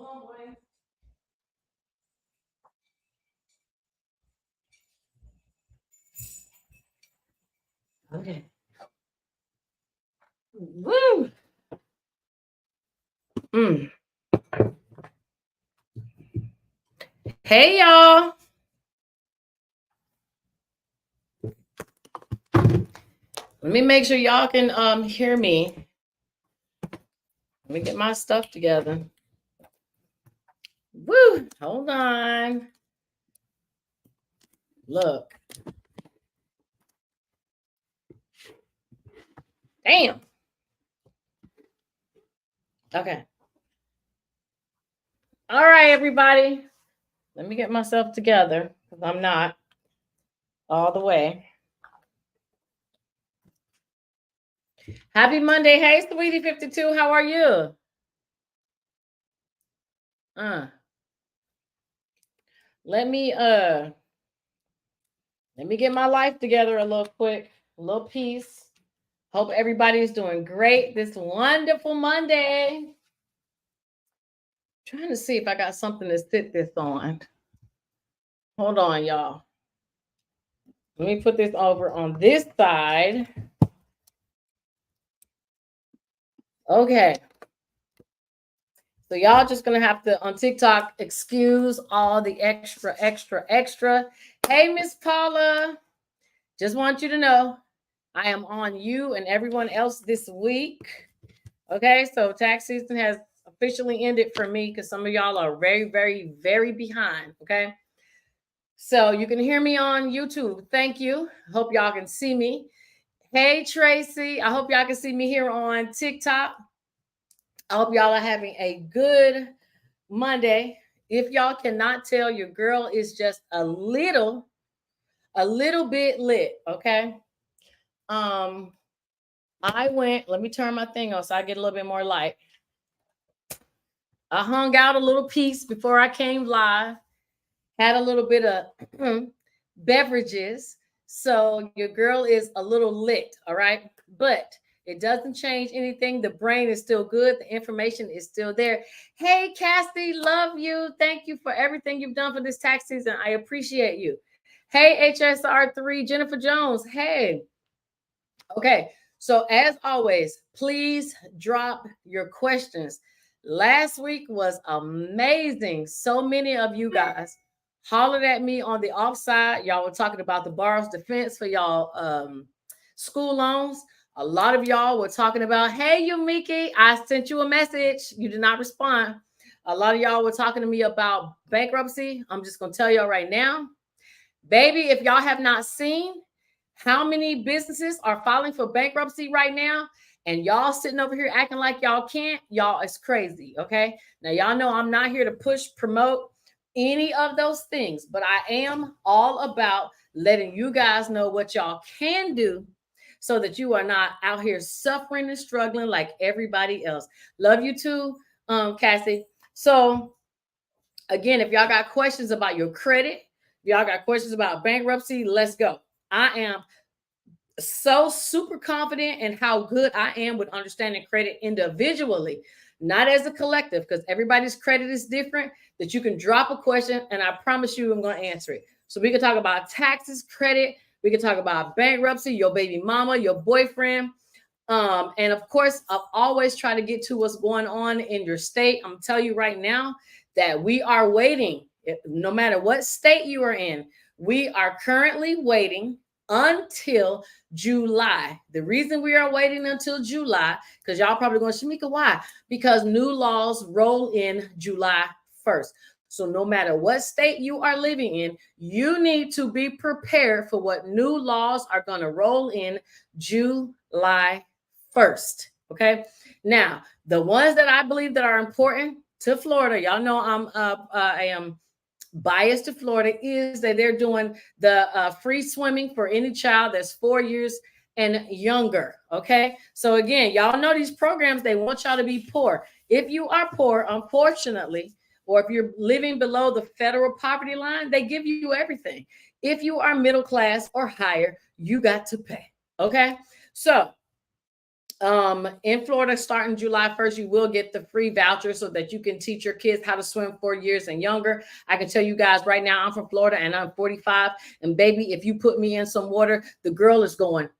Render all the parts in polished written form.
on, boy. Okay. Woo! Mm. Hey, y'all. Let me make sure y'all can hear me. Let me get my stuff together. Woo! Hold on. Look. Damn. Okay. All right, everybody. Let me get myself together because I'm not all the way. Happy Monday. Hey, Sweetie 52. How are you? Uh. Let me get my life together a little quick. A little peace. Hope everybody is doing great this wonderful Monday. Trying to see if I got something to sit this on. Hold on, y'all. Let me put this over on this side. Okay. So y'all just gonna have to on TikTok excuse all the extra. Hey, Miss Paula. Just want you to know I am on you and everyone else this week. Okay, so tax season has officially ended for me because some of y'all are very, very, very behind. Okay. So you can hear me on YouTube. Thank you. Hope y'all can see me. Hey, Tracy. I hope y'all can see me here on TikTok. I hope y'all are having a good Monday. If y'all cannot tell, your girl is just a little bit lit. Okay. I went, let me turn my thing on so I get a little bit more light. I hung out a little piece before I came live. Had a little bit of beverages. So your girl is a little lit, all right? But it doesn't change anything. The brain is still good. The information is still there. Hey, Cassie, love you. Thank you for everything you've done for this tax season. I appreciate you. Hey, HSR3, Jennifer Jones. Hey. Okay. So as always, please drop your questions. Last week was amazing. So many of you guys hollered at me on the offside. Y'all were talking about the borrower's defense for y'all school loans. A lot of y'all were talking about, hey, Yumiki, I sent you a message. You did not respond. A lot of y'all were talking to me about bankruptcy. I'm just going to tell y'all right now, baby, if y'all have not seen how many businesses are filing for bankruptcy right now, and y'all sitting over here acting like y'all can't, y'all is crazy. Okay. Now, y'all know I'm not here to push, promote any of those things, but I am all about letting you guys know what y'all can do so that you are not out here suffering and struggling like everybody else. Love you too, Cassie. So again, if y'all got questions about your credit, if y'all got questions about bankruptcy, let's go. I am so super confident in how good I am with understanding credit individually, not as a collective, because everybody's credit is different, that you can drop a question and I promise you I'm going to answer it. So we can talk about taxes, credit, we can talk about bankruptcy, your baby mama, your boyfriend. And of course, I'll always try to get to what's going on in your state. I'm telling you right now that we are waiting, no matter what state you are in, we are currently waiting until July. The reason we are waiting until July, because y'all probably going, Shamika, why? Because new laws roll in July 1st. So no matter what state you are living in, you need to be prepared for what new laws are going to roll in July 1st. Okay. Now, the ones that I believe that are important to Florida, y'all know I am biased to Florida, is that they're doing the free swimming for any child that's 4 years and younger. Okay. So again, y'all know these programs, they want y'all to be poor. If you are poor, unfortunately, or if you're living below the federal poverty line, they give you everything. If you are middle class or higher, you got to pay. Okay. So In Florida, starting July 1st, you will get the free voucher so that you can teach your kids how to swim 4 years and younger. I can tell you guys right now, I'm from Florida and I'm 45. And baby, if you put me in some water, the girl is going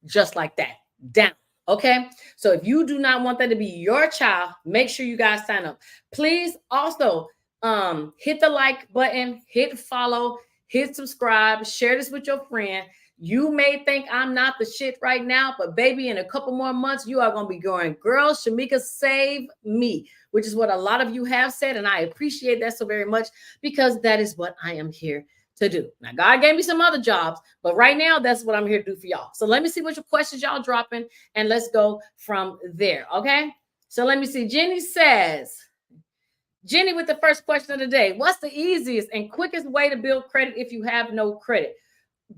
just like that, down. Okay. So if you do not want that to be your child, make sure you guys sign up. Please also hit the like button, hit follow, hit subscribe, share this with your friend. You may think I'm not the shit right now, but baby, in a couple more months, you are going to be going, girl, Shamika, save me, which is what a lot of you have said. And I appreciate that so very much because that is what I am here to do. Now, God gave me some other jobs, but right now, that's what I'm here to do for y'all. So let me see what your questions y'all dropping, and let's go from there, okay? So let me see. Jenny with the first question of the day. What's the easiest and quickest way to build credit if you have no credit?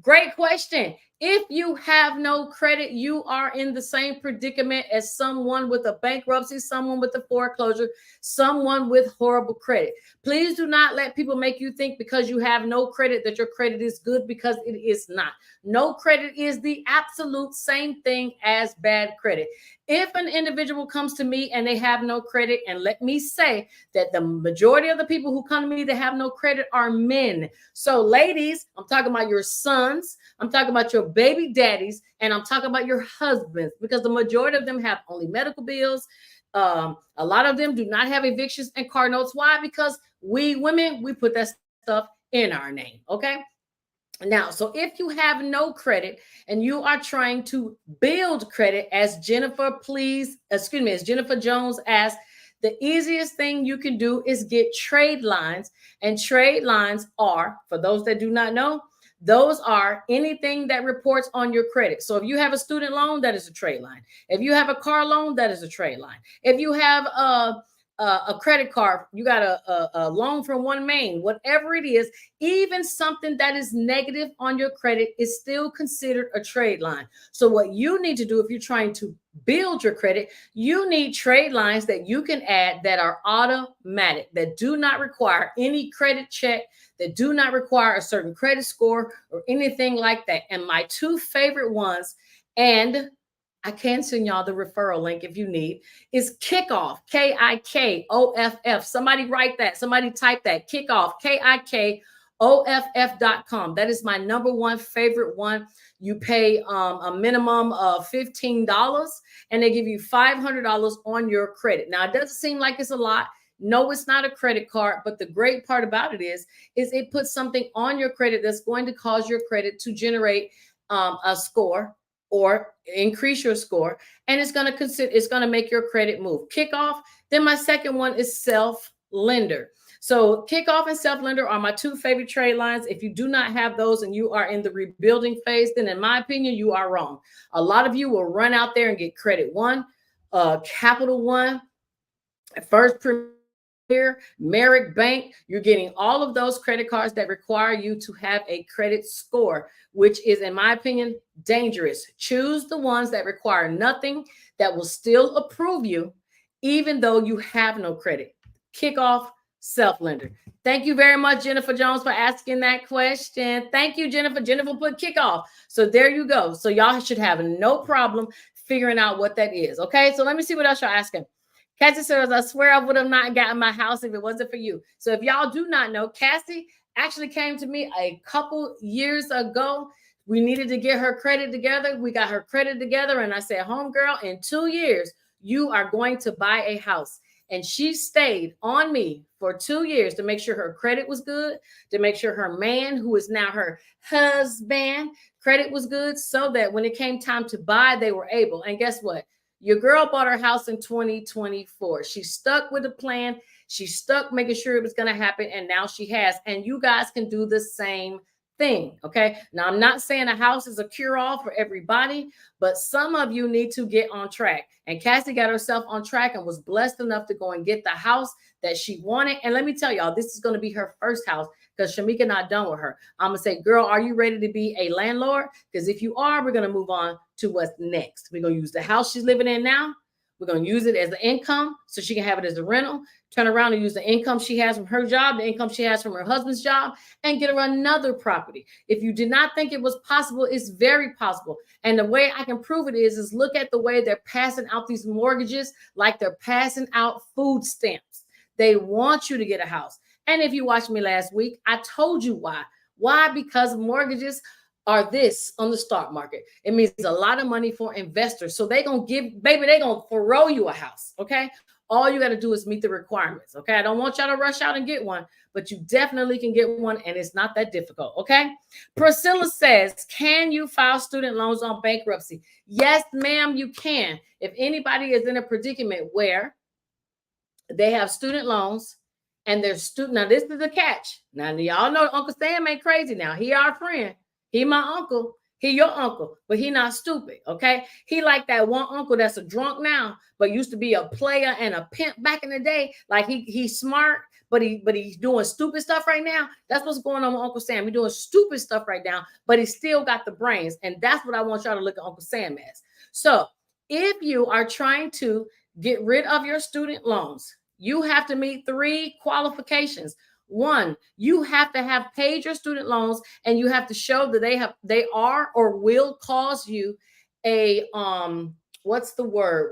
Great question. If you have no credit, you are in the same predicament as someone with a bankruptcy, someone with a foreclosure, someone with horrible credit. Please do not let people make you think because you have no credit that your credit is good, because it is not. No credit is the absolute same thing as bad credit. If an individual comes to me and they have no credit, and let me say that the majority of the people who come to me that have no credit are men. So ladies, I'm talking about your sons, I'm talking about your baby daddies, and I'm talking about your husbands, because the majority of them have only medical bills. A lot of them do not have evictions and car notes. Why? Because we women, we put that stuff in our name. Okay. Now, so if you have no credit and you are trying to build credit, as Jennifer Jones asked, the easiest thing you can do is get trade lines. And trade lines are, for those that do not know, those are anything that reports on your credit. So if you have a student loan, that is a trade line. If you have a car loan, that is a trade line. If you have a credit card, you got a loan from One Main, whatever it is, even something that is negative on your credit is still considered a trade line. So what you need to do if you're trying to build your credit, you need trade lines that you can add that are automatic, that do not require any credit check, that do not require a certain credit score or anything like that. And my two favorite ones, and I can send y'all the referral link if you need, is Kickoff, Kikoff. Somebody write that. Somebody type that. Kickoff, Kikoff.com. That is my number one favorite one. You pay a minimum of $15 and they give you $500 on your credit. Now, it doesn't seem like it's a lot. No, it's not a credit card, but the great part about it is it puts something on your credit that's going to cause your credit to generate a score or increase your score, and it's going to make your credit move. Kickoff. Then my second one is Self Lender. So Kickoff and Self Lender are my two favorite trade lines. If you do not have those and you are in the rebuilding phase, then in my opinion, you are wrong. A lot of you will run out there and get Credit One, Capital One, First Premier, Merrick Bank. You're getting all of those credit cards that require you to have a credit score, which is, in my opinion, dangerous. Choose the ones that require nothing, that will still approve you, even though you have no credit. Kickoff, Self Lender. Thank you very much, Jennifer Jones, for asking that question. Thank you, Jennifer. Jennifer put Kickoff. So there you go. So y'all should have no problem figuring out what that is. Okay, so let me see what else you're asking. Cassie says, I swear I would have not gotten my house if it wasn't for you. So if y'all do not know, Cassie actually came to me a couple years ago. We needed to get her credit together. We got her credit together. And I said, homegirl, in 2 years, you are going to buy a house. And she stayed on me for 2 years to make sure her credit was good, to make sure her man, who is now her husband, credit was good, so that when it came time to buy, they were able. And guess what? Your girl bought her house in 2024. She stuck with the plan. She stuck making sure it was going to happen. And now she has. And you guys can do the same thing. Okay. Now, I'm not saying a house is a cure-all for everybody, but some of you need to get on track. And Cassie got herself on track and was blessed enough to go and get the house that she wanted. And let me tell y'all, this is going to be her first house, because Shamika not done with her. I'm going to say, girl, are you ready to be a landlord? Because if you are, we're going to move on to what's next. We're going to use the house she's living in now. We're going to use it as an income so she can have it as a rental. Turn around and use the income she has from her job, the income she has from her husband's job, and get her another property. If you did not think it was possible, it's very possible. And the way I can prove it is look at the way they're passing out these mortgages like they're passing out food stamps. They want you to get a house. And if you watched me last week, I told you why. Why? Because mortgages are this on the stock market. It means a lot of money for investors. So they're going to give, baby, they're going to throw you a house. Okay. All you got to do is meet the requirements. Okay. I don't want y'all to rush out and get one, but you definitely can get one. And it's not that difficult. Okay. Priscilla says, can you file student loans on bankruptcy? Yes, ma'am, you can. If anybody is in a predicament where they have student loans and their student, now this is the catch. Now, y'all know Uncle Sam ain't crazy now. He our friend. He my uncle. He your uncle, but he not stupid, okay? He like that one uncle that's a drunk now, but used to be a player and a pimp back in the day. Like he's smart, but he's doing stupid stuff right now. That's what's going on with Uncle Sam. He's doing stupid stuff right now, but he still got the brains, and that's what I want y'all to look at Uncle Sam as. So if you are trying to get rid of your student loans, you have to meet 3 qualifications. 1, you have to have paid your student loans, and you have to show that they are or will cause you a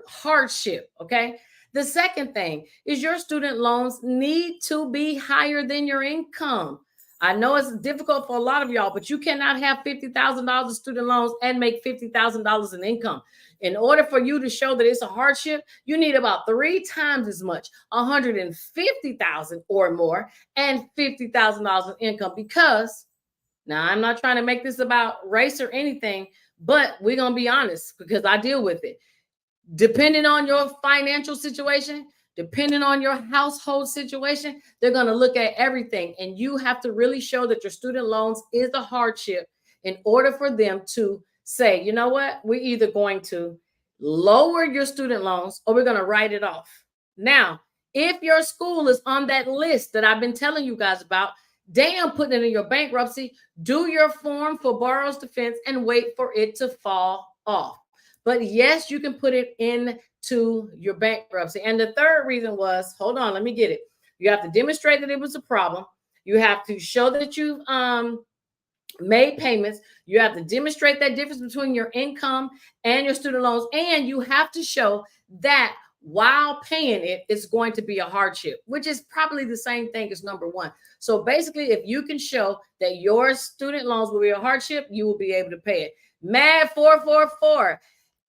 hardship. Okay. The second thing is your student loans need to be higher than your income. I know it's difficult for a lot of y'all, but you cannot have $50,000 of student loans and make $50,000 in income. In order for you to show that it's a hardship, you need about 3 times as much, $150,000 or more, and $50,000 in income. Because now I'm not trying to make this about race or anything, but we're going to be honest because I deal with it. Depending on your financial situation, depending on your household situation, they're going to look at everything. And you have to really show that your student loans is a hardship in order for them to say, you know what, we're either going to lower your student loans or we're going to write it off. Now, if your school is on that list that I've been telling you guys about, damn, putting it in your bankruptcy, do your form for borrower's defense and wait for it to fall off. But yes, you can put it into your bankruptcy. And the third reason was, hold on, let me get it. You have to demonstrate that it was a problem. You have to show that you've made payments. You have to demonstrate that difference between your income and your student loans. And you have to show that while paying it, it's going to be a hardship, which is probably the same thing as number 1. So basically, if you can show that your student loans will be a hardship, you will be able to pay it. Mad 444.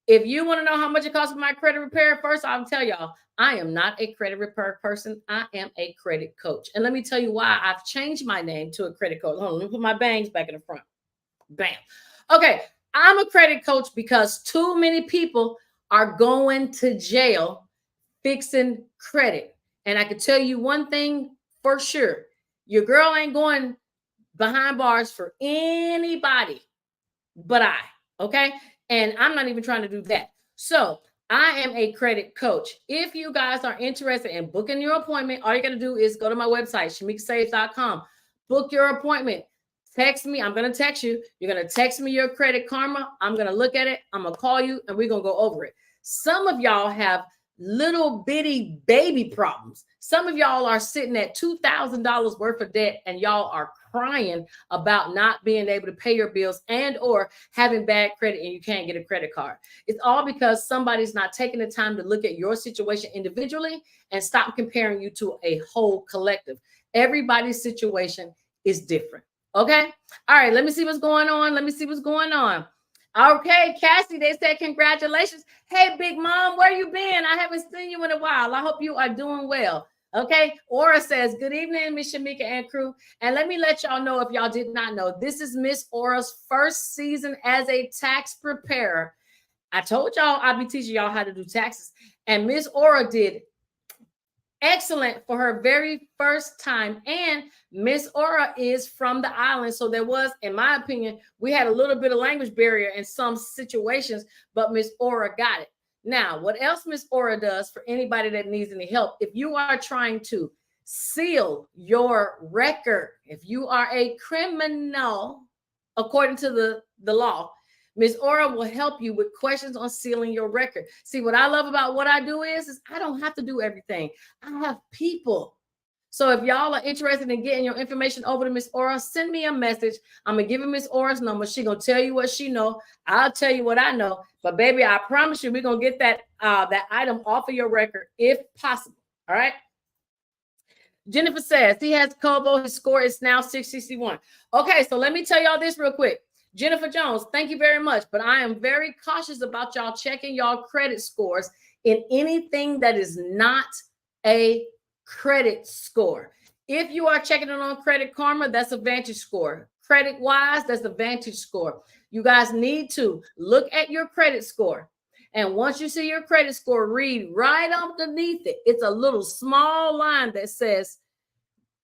If you want to know how much it costs for my credit repair, first I'll tell y'all, I am not a credit repair person. I am a credit coach. And let me tell you why I've changed my name to a credit coach. Hold on, let me put my bangs back in the front. Bam. Okay, I'm a credit coach because too many people are going to jail fixing credit. And I can tell you one thing for sure. Your girl ain't going behind bars for anybody but I, okay? And I'm not even trying to do that. So I am a credit coach. If you guys are interested in booking your appointment, all you got to do is go to my website, shamikasaves.com. Book your appointment. Text me. I'm going to text you. You're going to text me your credit karma. I'm going to look at it. I'm going to call you and we're going to go over it. Some of y'all have little bitty baby problems. Some of y'all are sitting at $2,000 worth of debt and y'all are crying about not being able to pay your bills and or having bad credit and you can't get a credit card. It's all because somebody's not taking the time to look at your situation individually and stop comparing you to a whole collective. Everybody's situation is different. Okay. All right. Let me see what's going on. Okay, Cassie, they said congratulations. Hey, Big Mom, where you been? I haven't seen you in a while. I hope you are doing well. Okay, Aura says, good evening, Miss Shamika and crew. And let me let y'all know, if y'all did not know, this is Miss Aura's first season as a tax preparer. I told y'all I'd be teaching y'all how to do taxes. And Miss Aura did excellent for her very first time. And Miss Aura is from the island. So there was, in my opinion, we had a little bit of language barrier in some situations, but Miss Aura got it. Now, what else Miss Aura does for anybody that needs any help, if you are trying to seal your record, if you are a criminal, according to the law, Miss Aura will help you with questions on sealing your record. See, what I love about what I do is I don't have to do everything. I have people. So if y'all are interested in getting your information over to Miss Aura, send me a message. I'm gonna give her Miss Aura's number. She gonna tell you what she know. I'll tell you what I know. But baby, I promise you, we're gonna get that item off of your record if possible. All right. Jennifer says he has Kobo. His score is now 661. Okay, so let me tell y'all this real quick. Jennifer Jones, thank you very much. But I am very cautious about y'all checking y'all credit scores in anything that is not a credit score. If you are checking it on Credit Karma, that's a Vantage score. Credit wise, that's a Vantage score. You guys need to look at your credit score. And once you see your credit score, read right underneath it. It's a little small line that says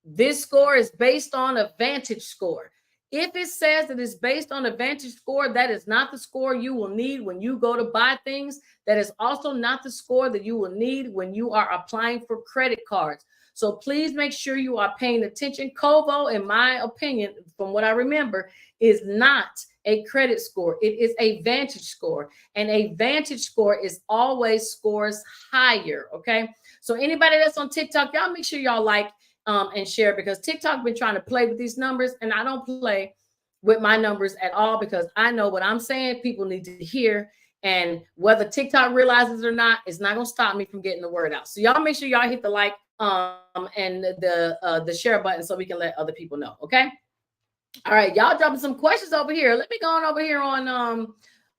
this score is based on a Vantage score. If it says that it's based on a Vantage score, that is not the score you will need when you go to buy things. That is also not the score that you will need when you are applying for credit cards. So please make sure you are paying attention. Kovo, in my opinion, from what I remember, is not a credit score. It is a Vantage score. And a Vantage score is always scores higher, okay? So anybody that's on TikTok, y'all make sure y'all like and share, because TikTok been trying to play with these numbers, and I don't play with my numbers at all, because I know what I'm saying people need to hear, and whether TikTok realizes it or not, it's not going to stop me from getting the word out. So y'all make sure y'all hit the like and the share button so we can let other people know, okay? All right, y'all dropping some questions over here. Let me go on over here on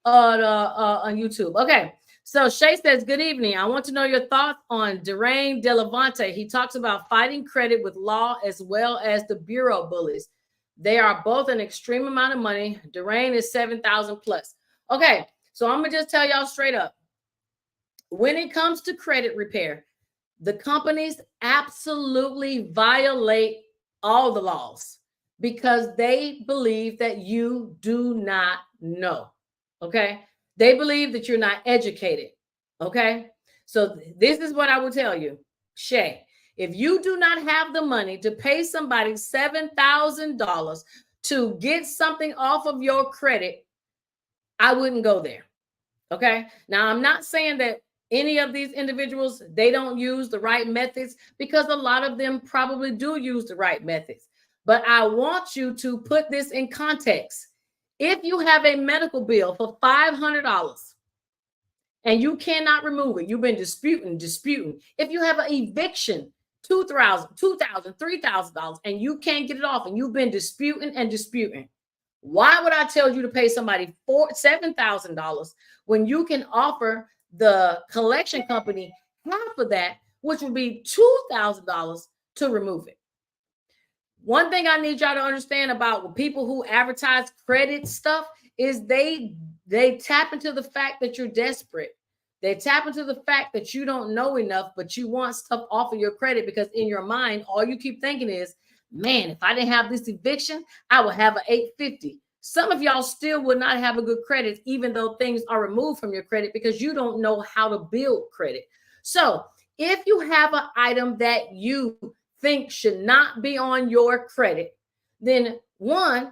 YouTube. Okay. So Shay says, good evening. I want to know your thoughts on Derain Delavante. He talks about fighting credit with law as well as the bureau bullies. They are both an extreme amount of money. Derain is 7,000 plus. Okay, so I'm gonna just tell y'all straight up. When it comes to credit repair, the companies absolutely violate all the laws because they believe that you do not know. Okay. They believe that you're not educated. Okay. So this is what I will tell you, Shay. If you do not have the money to pay somebody $7,000 to get something off of your credit, I wouldn't go there. Okay. Now, I'm not saying that any of these individuals, they don't use the right methods, because a lot of them probably do use the right methods. But I want you to put this in context. If you have a medical bill for $500 and you cannot remove it, you've been disputing. If you have an eviction, $2,000, $3,000, and you can't get it off, and you've been disputing, why would I tell you to pay somebody $7,000 when you can offer the collection company half of that, which would be $2,000 to remove it? One thing I need y'all to understand about people who advertise credit stuff is they tap into the fact that you're desperate. They tap into the fact that you don't know enough, but you want stuff off of your credit, because in your mind, all you keep thinking is, man, if I didn't have this eviction, I would have an 850. Some of y'all still would not have a good credit, even though things are removed from your credit, because you don't know how to build credit. So if you have an item that you think should not be on your credit, then I'm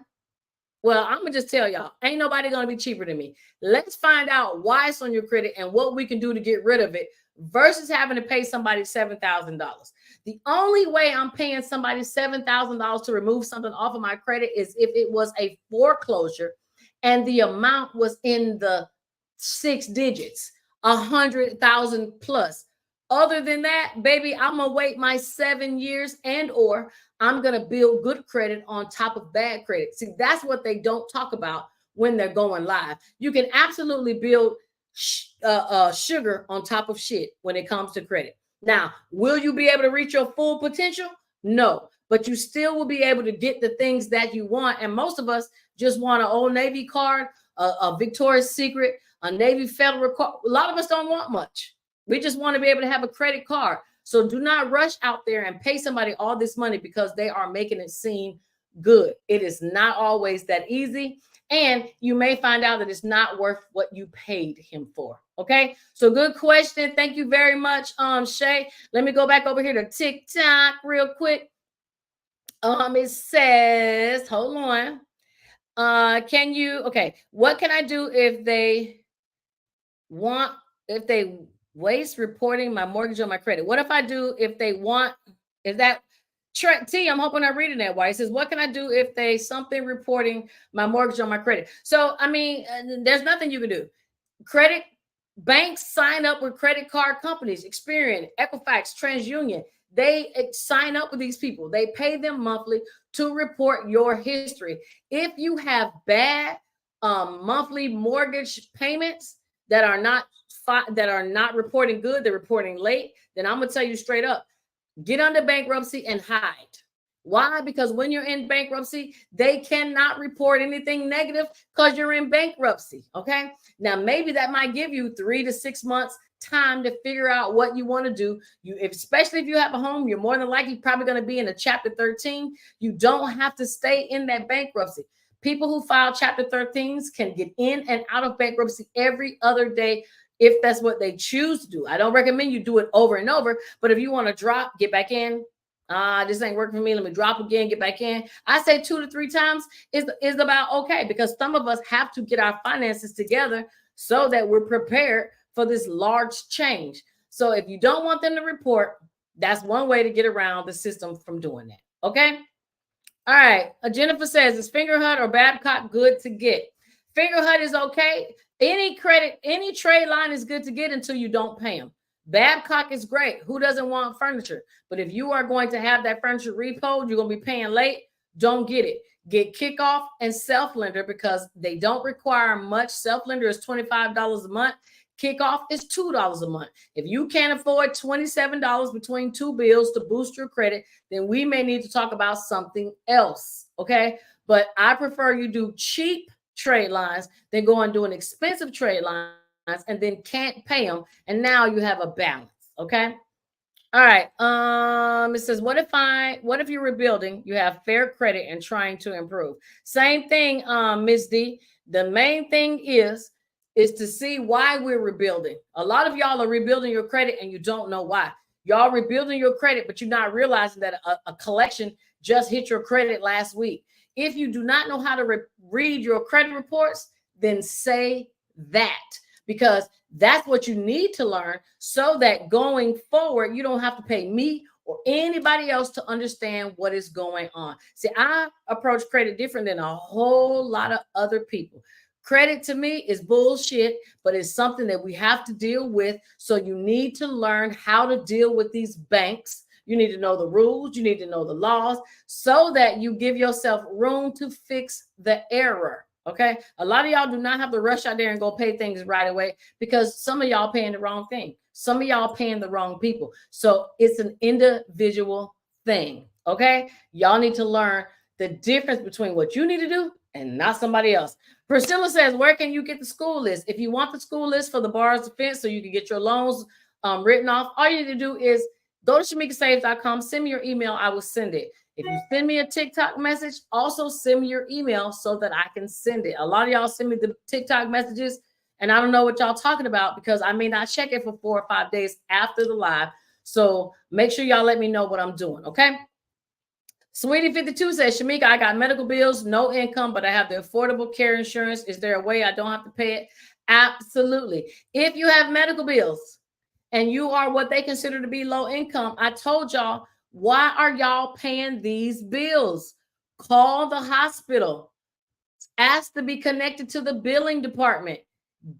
gonna just tell y'all, ain't nobody gonna be cheaper than me. Let's find out why it's on your credit and what we can do to get rid of it, versus having to pay somebody $7,000. The only way I'm paying somebody $7,000 to remove something off of my credit is if it was a foreclosure and the amount was in the 6 digits, 100,000 plus. Other than that, baby, I'm gonna wait my 7 years, or I'm gonna build good credit on top of bad credit. See, that's what they don't talk about when they're going live. You can absolutely build sugar on top of shit when it comes to credit. Now, will you be able to reach your full potential? No, but you still will be able to get the things that you want. And most of us just want an Old Navy card, a Victoria's Secret, a Navy Federal card. A lot of us don't want much. We just want to be able to have a credit card. So do not rush out there and pay somebody all this money because they are making it seem good. It is not always that easy. And you may find out that it's not worth what you paid him for. Okay. So good question. Thank you very much, Shay. Let me go back over here to TikTok real quick. It says, hold on. Can you, okay, what can I do want, if they waste reporting my mortgage or my credit? What if I do, if they want, is that, T, I'm hoping I'm reading that. Why it says, what can I do if they something reporting my mortgage or my credit? So, I mean, there's nothing you can do. Credit banks sign up with credit card companies, Experian, Equifax, TransUnion. They sign up with these people. They pay them monthly to report your history. If you have bad monthly mortgage payments that are not reporting good, they're reporting late, then I'm gonna tell you straight up, get under bankruptcy and hide. Why? Because when you're in bankruptcy, they cannot report anything negative because you're in bankruptcy. Okay. Now, maybe that might give you 3 to 6 months time to figure out what you want to do. Especially if you have a home, you're more than likely probably going to be in a chapter 13. You don't have to stay in that bankruptcy. People who file chapter 13s can get in and out of bankruptcy every other day if that's what they choose to do. I don't recommend you do it over and over, but if you want to drop, get back in. This ain't working for me. Let me drop again, get back in. I say 2 to 3 times is about okay, because some of us have to get our finances together so that we're prepared for this large change. So if you don't want them to report, that's one way to get around the system from doing that. Okay. All right. Jennifer says, is Fingerhut or Babcock good to get? Fingerhut is okay. Any credit, any trade line is good to get until you don't pay them. Babcock is great. Who doesn't want furniture? But if you are going to have that furniture repoed, you're going to be paying late, don't get it. Get Kickoff and Self Lender because they don't require much. Self Lender is $25 a month. Kickoff is $2 a month. If you can't afford $27 between two bills to boost your credit, then we may need to talk about something else. Okay. But I prefer you do cheap trade lines than go and do an expensive trade lines and then can't pay them. And now you have a balance. Okay. All right. It says, what if you're rebuilding, you have fair credit and trying to improve? Same thing, Miss D. The main thing is to see why we're rebuilding. A lot of y'all are rebuilding your credit and you don't know why. Y'all rebuilding your credit, but you're not realizing that a collection just hit your credit last week. If you do not know how to read your credit reports, then say that, because that's what you need to learn so that going forward, you don't have to pay me or anybody else to understand what is going on. See, I approach credit different than a whole lot of other people. Credit to me is bullshit, but it's something that we have to deal with. So you need to learn how to deal with these banks. You need to know the rules. You need to know the laws so that you give yourself room to fix the error. Okay. A lot of y'all do not have to rush out there and go pay things right away because some of y'all paying the wrong thing. Some of y'all paying the wrong people. So it's an individual thing. Okay. Y'all need to learn the difference between what you need to do and not somebody else. Priscilla says, where can you get the school list? If you want the school list for the bar's defense so you can get your loans written off, all you need to do is go to shamikasaves.com, send me your email, I will send it. If you send me a TikTok message, also send me your email so that I can send it. A lot of y'all send me the TikTok messages and I don't know what y'all talking about because I may not check it for 4 or 5 days after the live. So make sure y'all let me know what I'm doing, okay? Sweetie 52 says, Shamika, I got medical bills, no income, but I have the Affordable Care Insurance. Is there a way I don't have to pay it? Absolutely. If you have medical bills and you are what they consider to be low income, I told y'all, why are y'all paying these bills? Call the hospital. Ask to be connected to the billing department.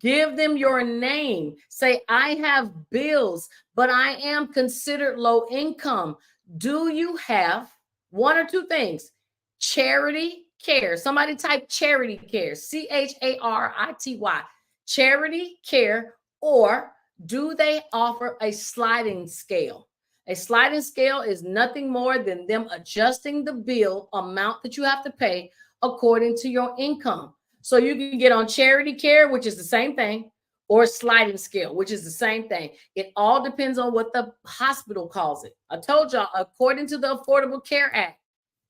Give them your name. Say, I have bills, but I am considered low income. Do you have one or two things? Charity care. Somebody type charity care. CHARITY. Charity care. Or do they offer a sliding scale? A sliding scale is nothing more than them adjusting the bill amount that you have to pay according to your income. So you can get on charity care, which is the same thing, or sliding scale, which is the same thing. It all depends on what the hospital calls it. I told y'all, according to the Affordable Care Act,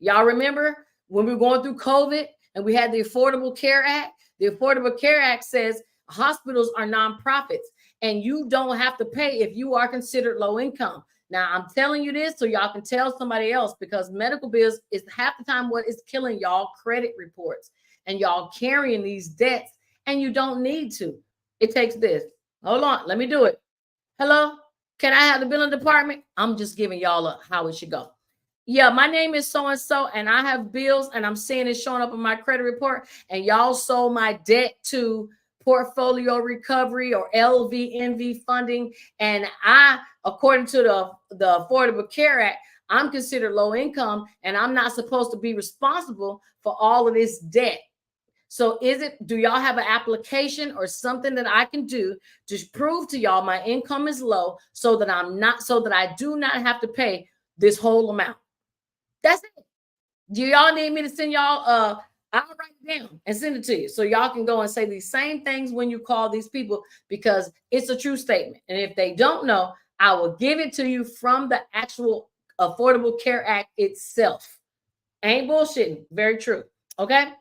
y'all remember when we were going through COVID and we had the Affordable Care Act? The Affordable Care Act says hospitals are nonprofits and you don't have to pay if you are considered low income. Now, I'm telling you this so y'all can tell somebody else because medical bills is half the time what is killing y'all credit reports. and y'all carrying these debts and you don't need to. It takes this. Hold on, let me do it. Hello, can I have the billing department? I'm just giving y'all how it should go. Yeah, my name is so and so, and I have bills, and I'm seeing it showing up in my credit report. And y'all sold my debt to portfolio recovery or LVNV funding, and I, according to the Affordable Care Act, I'm considered low income, and I'm not supposed to be responsible for all of this debt. So do y'all have an application or something that I can do to prove to y'all my income is low so that I do not have to pay this whole amount? That's it. Do y'all need me to send y'all I'll write it down and send it to you so y'all can go and say these same things when you call these people, because it's a true statement. And if they don't know, I will give it to you from the actual Affordable Care Act itself. Ain't bullshitting. Very true. Okay.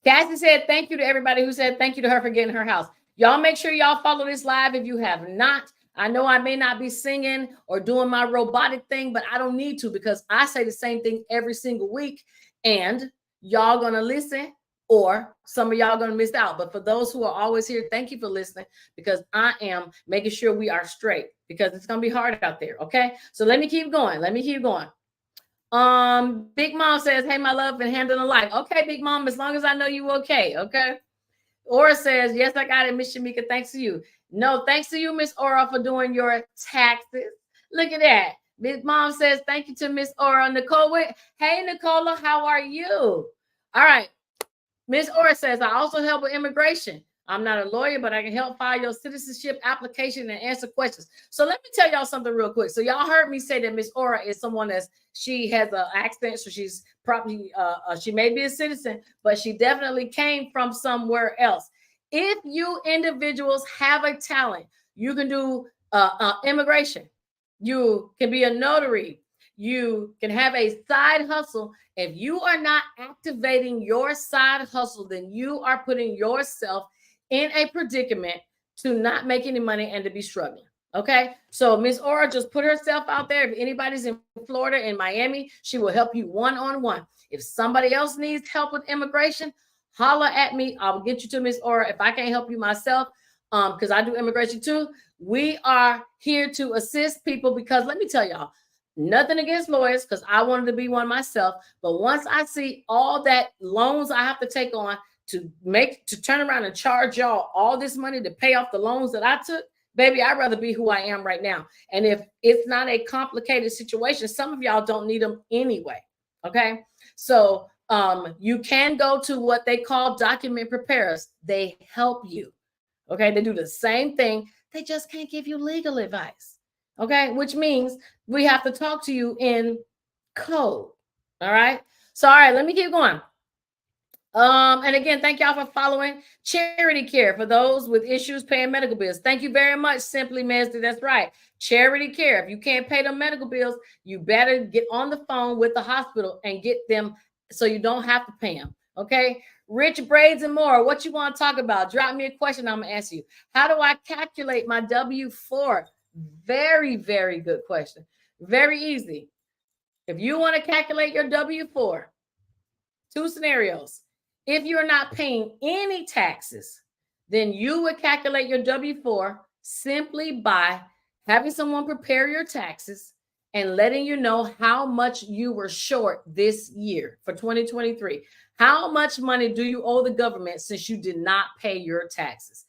Cassie said thank you to everybody who said thank you to her for getting her house. Y'all make sure y'all follow this live if you have not. I know I may not be singing or doing my robotic thing, but I don't need to, because I say the same thing every single week, and y'all gonna listen, or some of y'all gonna miss out. But for those who are always here, thank you for listening, because I am making sure we are straight, because it's gonna be hard out there. Okay, so let me keep going. Big Mom says, hey, my love, been handling life. Okay, Big Mom, as long as I know you okay. Okay. Aura says, yes, I got it, Miss Shamika. Thanks to you. No, thanks to you, Miss Aura, for doing your taxes. Look at that. Big Mom says, thank you to Miss Aura. Nicole, hey, Nicola, how are you? All right. Miss Aura says, I also help with immigration. I'm not a lawyer, but I can help file your citizenship application and answer questions. So let me tell y'all something real quick. So y'all heard me say that Miss Aura is someone she has an accent, so she's probably she may be a citizen, but she definitely came from somewhere else. If you individuals have a talent, you can do immigration. You can be a notary. You can have a side hustle. If you are not activating your side hustle, then you are putting yourself in a predicament to not make any money and to be struggling. Okay, so Miss Aura just put herself out there. If anybody's in Florida, in Miami, she will help you one-on-one. If somebody else needs help with immigration, holla at me. I'll get you to Miss Aura. If I can't help you myself, because I do immigration too, we are here to assist people, because let me tell y'all, nothing against lawyers, because I wanted to be one myself. But once I see all that loans I have to take on to turn around and charge y'all all this money to pay off the loans that I took, baby, I'd rather be who I am right now. And if it's not a complicated situation, some of y'all don't need them anyway. Okay. So you can go to what they call document preparers. They help you. Okay. They do the same thing. They just can't give you legal advice. Okay. Which means we have to talk to you in code. All right. So, all right, let me keep going. And again, thank y'all for following Charity Care for those with issues paying medical bills. Thank you very much, Simply Mesty. That's right. Charity Care. If you can't pay them medical bills, you better get on the phone with the hospital and get them so you don't have to pay them. Okay. Rich Braids and More. What you want to talk about? Drop me a question. I'm going to ask you. How do I calculate my W-4? Very, very good question. Very easy. If you want to calculate your W-4, two scenarios. If you're not paying any taxes, then you would calculate your W-4 simply by having someone prepare your taxes and letting you know how much you were short this year for 2023. How much money do you owe the government since you did not pay your taxes?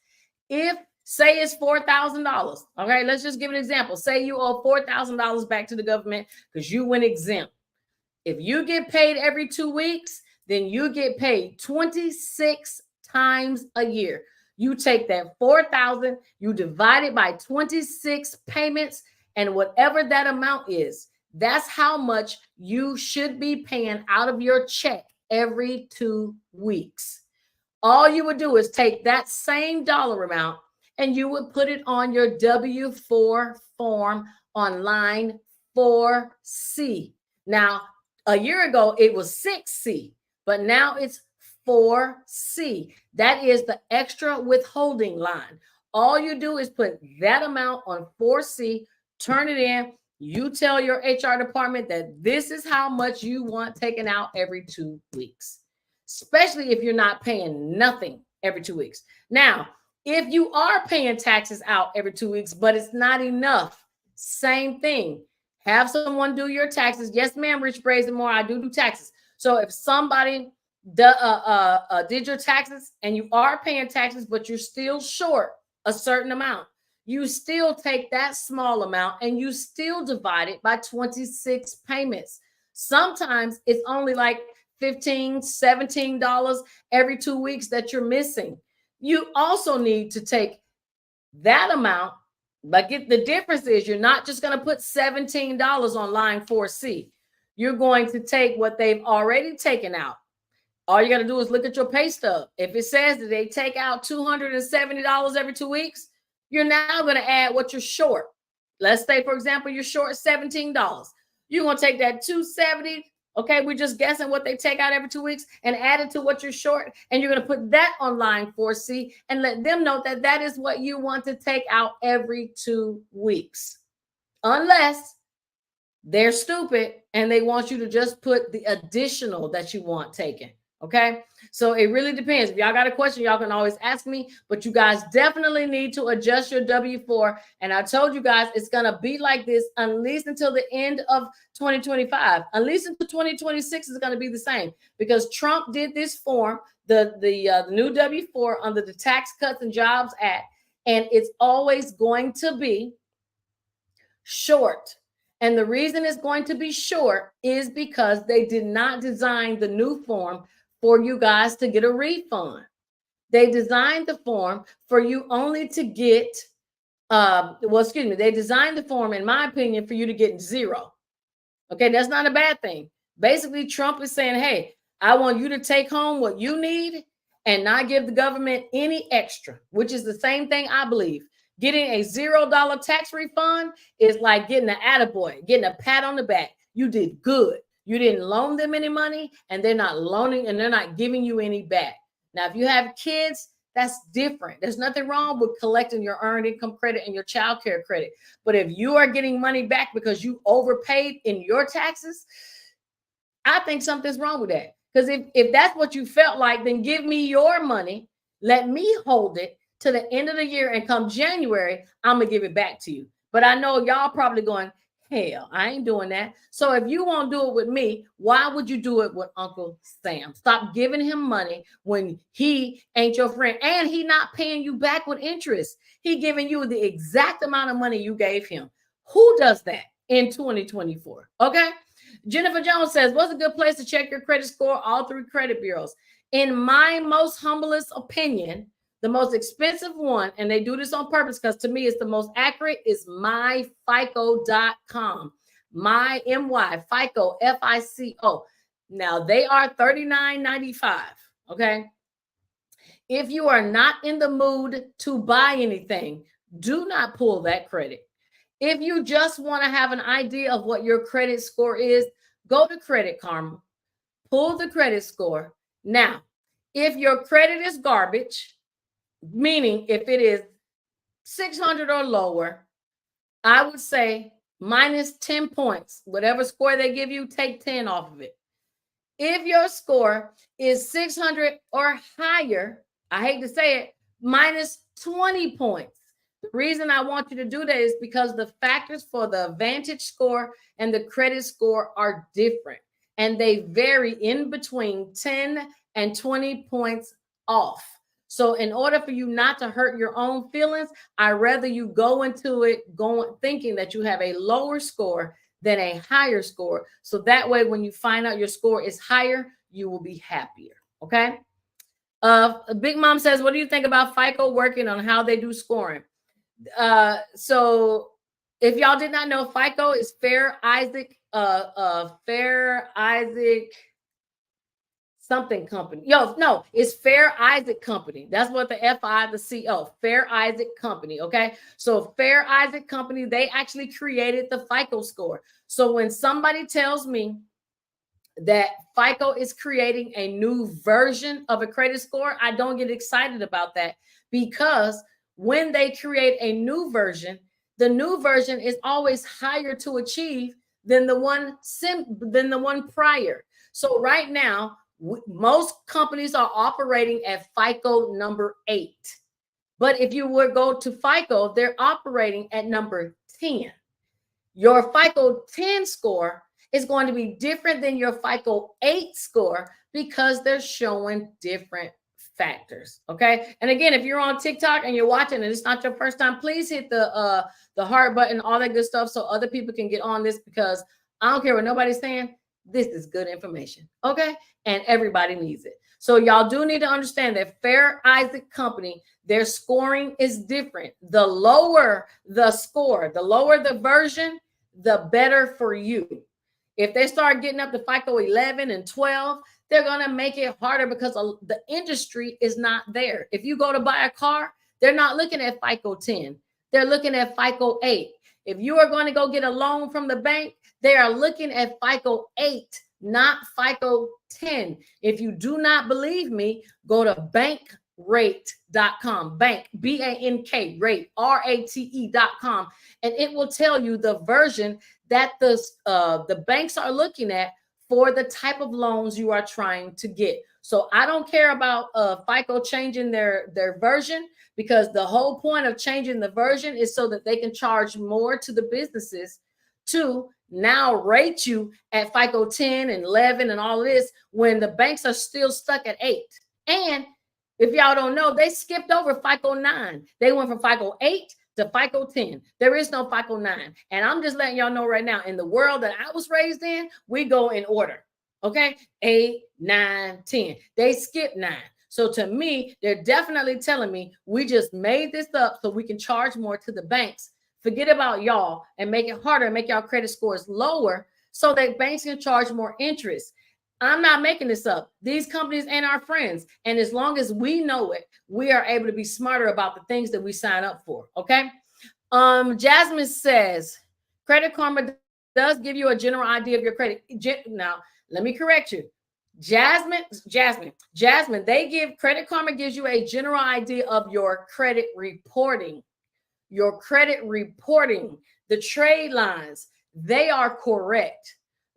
If, say, it's $4,000, okay, let's just give an example. Say you owe $4,000 back to the government because you went exempt. If you get paid every 2 weeks, then you get paid 26 times a year. You take that 4,000, you divide it by 26 payments, and whatever that amount is, that's how much you should be paying out of your check every 2 weeks. All you would do is take that same dollar amount and you would put it on your W-4 form on line 4C. Now, a year ago, it was 6C, but now it's 4C. That is the extra withholding line. All you do is put that amount on 4C, turn it in. You tell your HR department that this is how much you want taken out every 2 weeks. especially if you're not paying nothing every 2 weeks. Now, if you are paying taxes out every 2 weeks, but it's not enough, same thing. Have someone do your taxes. Yes, ma'am, Rich Braids and More. I do taxes. So if somebody did your taxes and you are paying taxes, but you're still short a certain amount, you still take that small amount and you still divide it by 26 payments. Sometimes it's only like $15, $17 every 2 weeks that you're missing. You also need to take that amount, but the difference is you're not just going to put $17 on line 4C. You're going to take what they've already taken out. All you got to do is look at your pay stub. If it says that they take out $270 every 2 weeks, you're now going to add what you're short. Let's say, for example, you're short $17. You're going to take that $270. Okay, we're just guessing what they take out every 2 weeks and add it to what you're short. And you're going to put that on line 4C and let them know that that is what you want to take out every 2 weeks. Unless they're stupid and they want you to just put the additional that you want taken. Okay, so it really depends. If y'all got a question, y'all can always ask me, but you guys definitely need to adjust your W-4. And I told you guys it's going to be like this at least until the end of 2025. At least until 2026 is going to be the same, because Trump did this form, the new W-4 under the Tax Cuts and Jobs Act, and it's always going to be short. And the reason it's going to be short is because they did not design the new form for you guys to get a refund. They designed the form for you only to get, they designed the form, in my opinion, for you to get zero. Okay, that's not a bad thing. Basically, Trump is saying, hey, I want you to take home what you need and not give the government any extra, which is the same thing I believe. Getting a $0 tax refund is like getting an attaboy, getting a pat on the back. You did good. You didn't loan them any money, and they're not loaning, and they're not giving you any back. Now, if you have kids, that's different. There's nothing wrong with collecting your earned income credit and your child care credit. But if you are getting money back because you overpaid in your taxes, I think something's wrong with that. Because if that's what you felt like, then give me your money. Let me hold it to the end of the year, and come January, I'm going to give it back to you. But I know y'all probably going, hell, I ain't doing that. So if you won't do it with me, why would you do it with Uncle Sam? Stop giving him money when he ain't your friend, and he not paying you back with interest. He giving you the exact amount of money you gave him. Who does that in 2024? Okay. Jennifer Jones says, what's a good place to check your credit score? All three credit bureaus. In my most humblest opinion, the most expensive one, and they do this on purpose because to me it's the most accurate, is myfico.com. My MY, FICO, FICO. Now they are $39.95. Okay. If you are not in the mood to buy anything, do not pull that credit. If you just want to have an idea of what your credit score is, go to Credit Karma, pull the credit score. Now, if your credit is garbage, meaning if it is 600 or lower, I would say minus 10 points. Whatever score they give you, take 10 off of it. If your score is 600 or higher, I hate to say it, minus 20 points. The reason I want you to do that is because the factors for the Vantage score and the credit score are different, and they vary in between 10 and 20 points off. So in order for you not to hurt your own feelings, I'd rather you go into it thinking that you have a lower score than a higher score. So that way, when you find out your score is higher, you will be happier. Okay. Big Mom says, what do you think about FICO working on how they do scoring? So if y'all did not know, FICO is Fair Isaac something company. No, it's Fair Isaac Company. That's what the FI, the CO, Fair Isaac Company. Okay. So Fair Isaac Company, they actually created the FICO score. So when somebody tells me that FICO is creating a new version of a credit score, I don't get excited about that, because when they create a new version, the new version is always higher to achieve than the one prior. So right now, Most companies are operating at FICO number 8. But if you would go to FICO, they're operating at number 10. Your FICO 10 score is going to be different than your FICO 8 score because they're showing different factors. Okay. And again, if you're on TikTok and you're watching and it's not your first time, please hit the heart button, all that good stuff, so other people can get on this, because I don't care what nobody's saying. This is good information. Okay. And everybody needs it. So y'all do need to understand that Fair Isaac Company, their scoring is different. The lower the score, the lower the version, the better for you. If they start getting up to FICO 11 and 12, they're going to make it harder because the industry is not there. If you go to buy a car, they're not looking at FICO 10. They're looking at FICO 8. If you are going to go get a loan from the bank, they are looking at FICO 8, not FICO 10. If you do not believe me, go to bankrate.com, bank, B-A-N-K, rate, R-A-T-E.com, and it will tell you the version that the banks are looking at for the type of loans you are trying to get. So I don't care about FICO changing their version, because the whole point of changing the version is so that they can charge more to the businesses to now rate you at FICO 10 and 11 and all of this, when the banks are still stuck at 8. And if y'all don't know, they skipped over FICO 9. They went from FICO 8 to FICO 10. There is no FICO 9. And I'm just letting y'all know right now, in the world that I was raised in, we go in order. Okay? 8, 9, 10. They skipped 9. So to me, they're definitely telling me we just made this up so we can charge more to the banks. Forget about y'all and make it harder, make y'all credit scores lower so that banks can charge more interest. I'm not making this up. These companies ain't our friends. And as long as we know it, we are able to be smarter about the things that we sign up for. Okay. Jasmine says, Credit Karma does give you a general idea of your credit. Now, let me correct you. Jasmine, they give, Credit Karma gives you a general idea of your credit reporting. Your credit reporting, the trade lines, they are correct.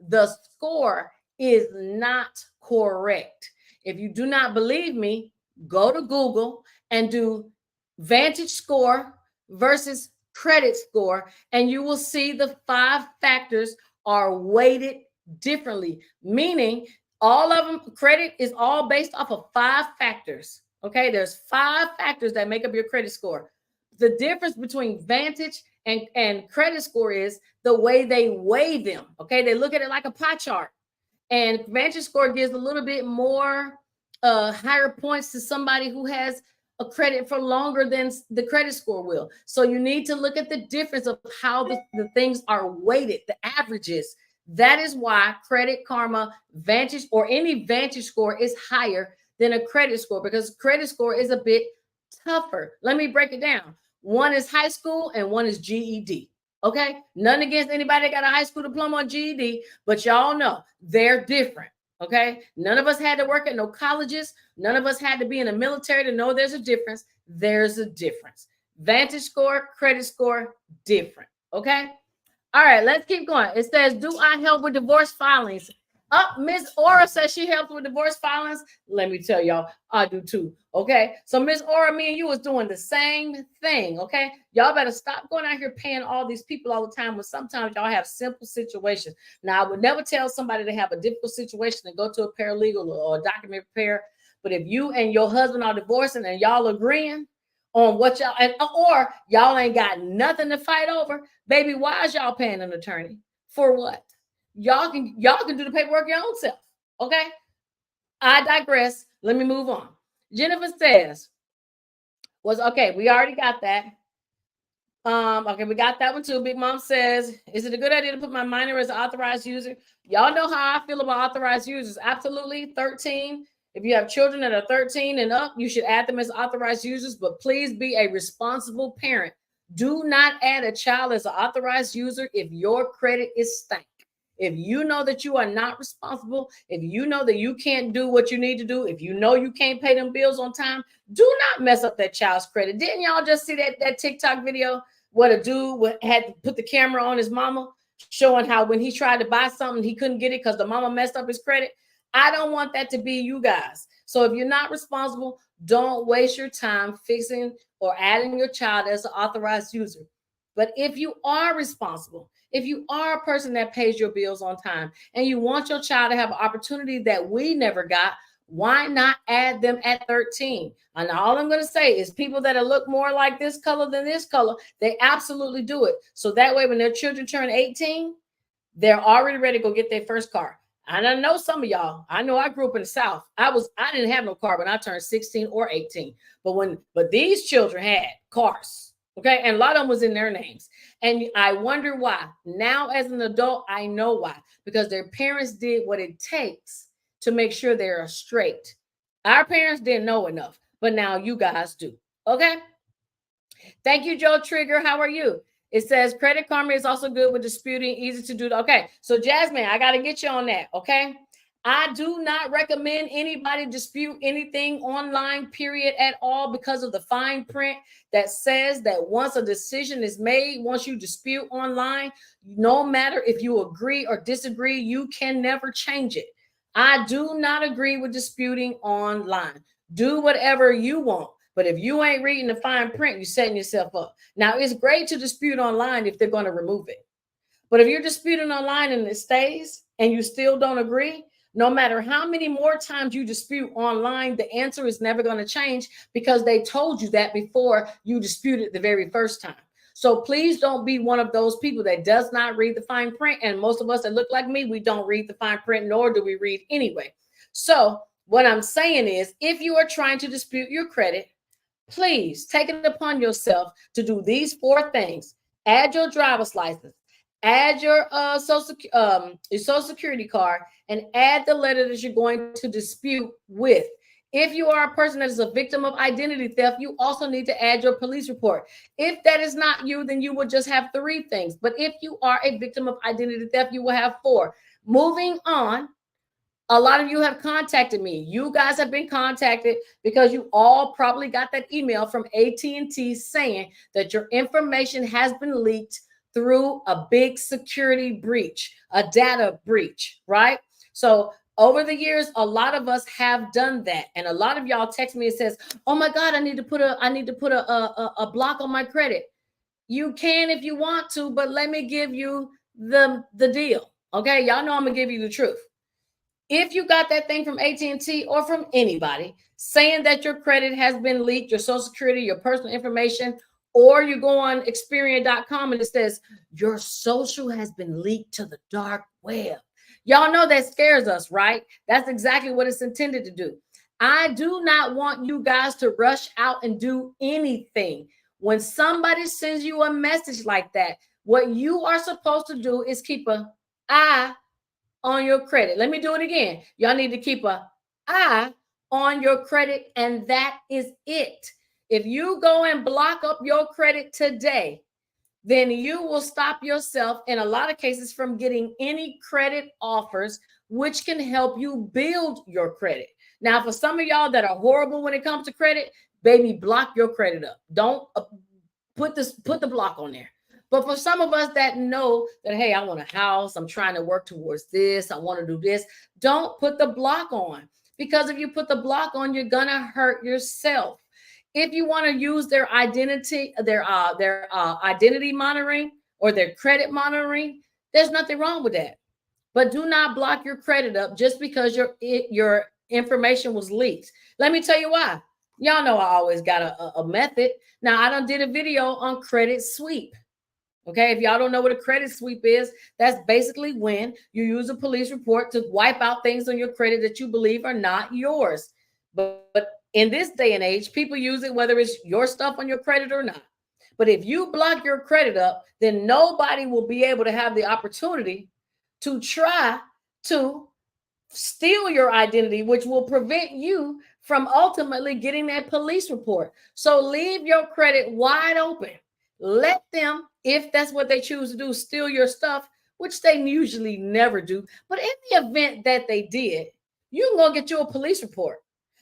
The score is not correct. If you do not believe me, go to Google and do Vantage score versus credit score, and you will see the 5 factors are weighted differently, meaning all of them, credit is all based off of 5 factors. Okay, there's 5 factors that make up your credit score. The difference between Vantage and credit score is the way they weigh them. Okay, they look at it like a pie chart. And Vantage score gives a little bit more higher points to somebody who has a credit for longer than the credit score will. So you need to look at the difference of how the things are weighted, the averages. That is why Credit Karma Vantage or any Vantage score is higher than a credit score, because credit score is a bit tougher. Let me break it down. One is high school and one is GED. Okay, none against anybody that got a high school diploma or GED, but y'all know they're different. Okay, none of us had to work at no colleges. None of us had to be in the military to know there's a difference. There's a difference. Vantage score, credit score, different. Okay. All right, let's keep going. It says, do I help with divorce filings? Miss Aura says she helps with divorce filings. Let me tell y'all, I do too. Okay. So Miss Aura, me and you was doing the same thing. Okay. Y'all better stop going out here paying all these people all the time when sometimes y'all have simple situations. Now, I would never tell somebody to have a difficult situation and go to a paralegal or a document preparer. But if you and your husband are divorcing and y'all agreeing on what y'all, or y'all ain't got nothing to fight over, baby, why is y'all paying an attorney? For what? Y'all can do the paperwork your own self. Okay. I digress. Let me move on. Jennifer says, okay, we already got that. Okay, we got that one too. Big Mom says, is it a good idea to put my minor as an authorized user? Y'all know how I feel about authorized users. Absolutely. 13. If you have children that are 13 and up, you should add them as authorized users, but please be a responsible parent. Do not add a child as an authorized user if your credit is stank. If you know that you are not responsible, if you know that you can't do what you need to do, if you know you can't pay them bills on time, do not mess up that child's credit. Didn't y'all just see that TikTok video where a dude had to put the camera on his mama, showing how when he tried to buy something, he couldn't get it because the mama messed up his credit? I don't want that to be you guys. So if you're not responsible, don't waste your time fixing or adding your child as an authorized user. But if you are responsible, if you are a person that pays your bills on time and you want your child to have an opportunity that we never got, why not add them at 13? And all I'm going to say is people that look more like this color than this color, they absolutely do it. So that way, when their children turn 18, they're already ready to go get their first car. And I know some of y'all, I know I grew up in the South. I didn't have no car when I turned 16 or 18. But these children had cars. Okay. And a lot of them was in their names. And I wonder why. Now, as an adult, I know why. Because their parents did what it takes to make sure they're straight. Our parents didn't know enough, but now you guys do. Okay. Thank you, Joe Trigger. How are you? It says Credit Karma is also good with disputing, easy to do. Okay, so Jasmine, I got to get you on that. Okay, I do not recommend anybody dispute anything online, period, at all, because of the fine print that says that once a decision is made, once you dispute online, no matter if you agree or disagree, you can never change it. I do not agree with disputing online. Do whatever you want. But if you ain't reading the fine print, you're setting yourself up. Now, it's great to dispute online if they're going to remove it. But if you're disputing online and it stays and you still don't agree, no matter how many more times you dispute online, the answer is never going to change because they told you that before you disputed the very first time. So please don't be one of those people that does not read the fine print. And most of us that look like me, we don't read the fine print, nor do we read anyway. So what I'm saying is, if you are trying to dispute your credit, please take it upon yourself to do these 4 things. Add your driver's license, add your social security card, and add the letter that you're going to dispute with. If you are a person that is a victim of identity theft, you also need to add your police report. If that is not you, then you will just have 3 things. But if you are a victim of identity theft, you will have 4. Moving on. A lot of you have contacted me. You guys have been contacted because you all probably got that email from AT&T saying that your information has been leaked through a big security breach, a data breach, right? So over the years, a lot of us have done that. And a lot of y'all text me and says, oh my God, I need to put a block on my credit. You can if you want to, but let me give you the deal. Okay, y'all know I'm gonna give you the truth. If you got that thing from AT&T or from anybody saying that your credit has been leaked, your social security, your personal information, or you go on Experian.com and it says your social has been leaked to the dark web. Y'all know that scares us, right? That's exactly what it's intended to do. I do not want you guys to rush out and do anything. When somebody sends you a message like that, what you are supposed to do is keep an eye on your credit. Let me do it again. Y'all need to keep an eye on your credit, and that is it. If you go and block up your credit today, then you will stop yourself in a lot of cases from getting any credit offers, which can help you build your credit. Now, for some of y'all that are horrible when it comes to credit, baby, block your credit up. Don't put the block on there. But for some of us that know that, hey, I want a house, I'm trying to work towards this, I want to do this, don't put the block on. Because if you put the block on, you're going to hurt yourself. If you want to use their identity, their identity monitoring or their credit monitoring, there's nothing wrong with that. But do not block your credit up just because your information was leaked. Let me tell you why. Y'all know I always got a method. Now, I done did a video on credit sweep. Okay, if y'all don't know what a credit sweep is, that's basically when you use a police report to wipe out things on your credit that you believe are not yours. But in this day and age, people use it whether it's your stuff on your credit or not. But if you block your credit up, then nobody will be able to have the opportunity to try to steal your identity, which will prevent you from ultimately getting that police report. So leave your credit wide open. Let them, if that's what they choose to do, steal your stuff, which they usually never do. But in the event that they did, you can go get you a police report.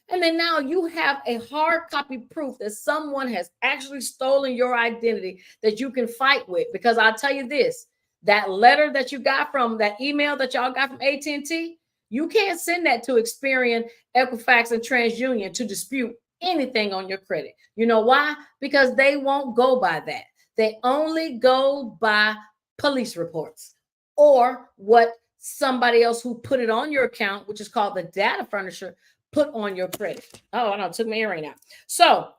And then now you have a hard copy proof that someone has actually stolen your identity that you can fight with. Because I'll tell you this, that letter that you got from that email that y'all got from AT&T, You can't send that to Experian, Equifax, and TransUnion to dispute anything on your credit. You know why? Because they won't go by that. They only go by police reports or what somebody else who put it on your account, which is called the data furnisher, put on your credit. Oh, I know, it took my earring out. So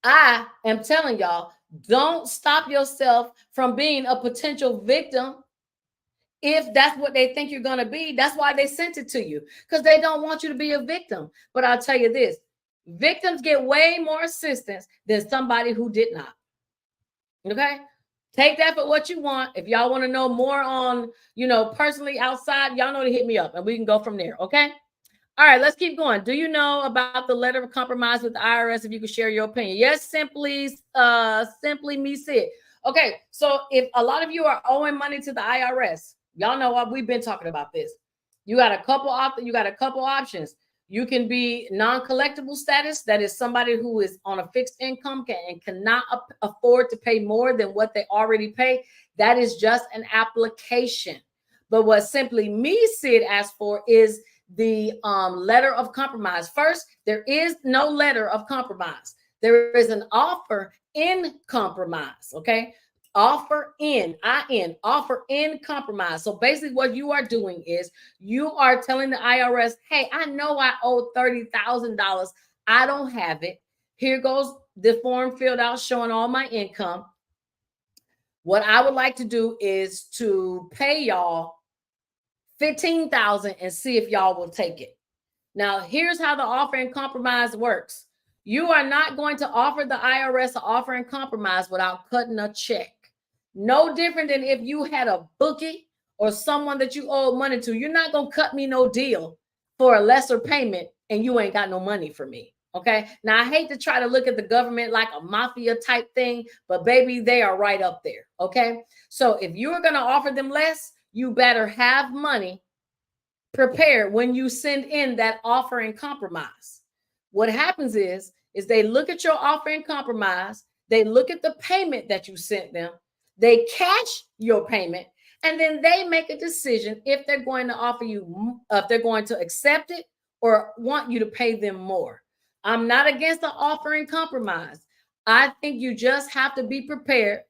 I am telling y'all, don't stop yourself from being a potential victim if that's what they think you're going to be. That's why they sent it to you, because they don't want you to be a victim. But I'll tell you this, victims get way more assistance than somebody who did not. Okay? Take that for what you want. If y'all want to know more on, personally outside, y'all know to hit me up and we can go from there. Okay? All right, let's keep going. Do you know about the letter of compromise with the IRS? If you could share your opinion. Yes, simply me said. Okay, so if a lot of you are owing money to the IRS, y'all know what we've been talking about this. You got a couple options. You can be non-collectible status. That is somebody who is on a fixed income and cannot afford to pay more than what they already pay. That is just an application. But what Simply Me Sid asked for is the letter of compromise. First, there is no letter of compromise. There is an offer in compromise. Okay. Offer in compromise. So basically what you are doing is you are telling the IRS, hey, I know I owe $30,000. I don't have it. Here goes the form filled out showing all my income. What I would like to do is to pay y'all $15,000 and see if y'all will take it. Now, here's how the offer in compromise works. You are not going to offer the IRS an offer in compromise without cutting a check. No different than if you had a bookie or someone that you owe money to. You're not going to cut me no deal for a lesser payment and you ain't got no money for me. Okay. Now, I hate to try to look at the government like a mafia type thing, but baby, they are right up there. Okay. So if you're going to offer them less, you better have money prepared when you send in that offer in compromise. What happens is they look at your offer in compromise, they look at the payment that you sent them, they catch your payment, and then they make a decision if they're going to offer you, if they're going to accept it or want you to pay them more. I'm not against the offer in compromise. I think you just have to be prepared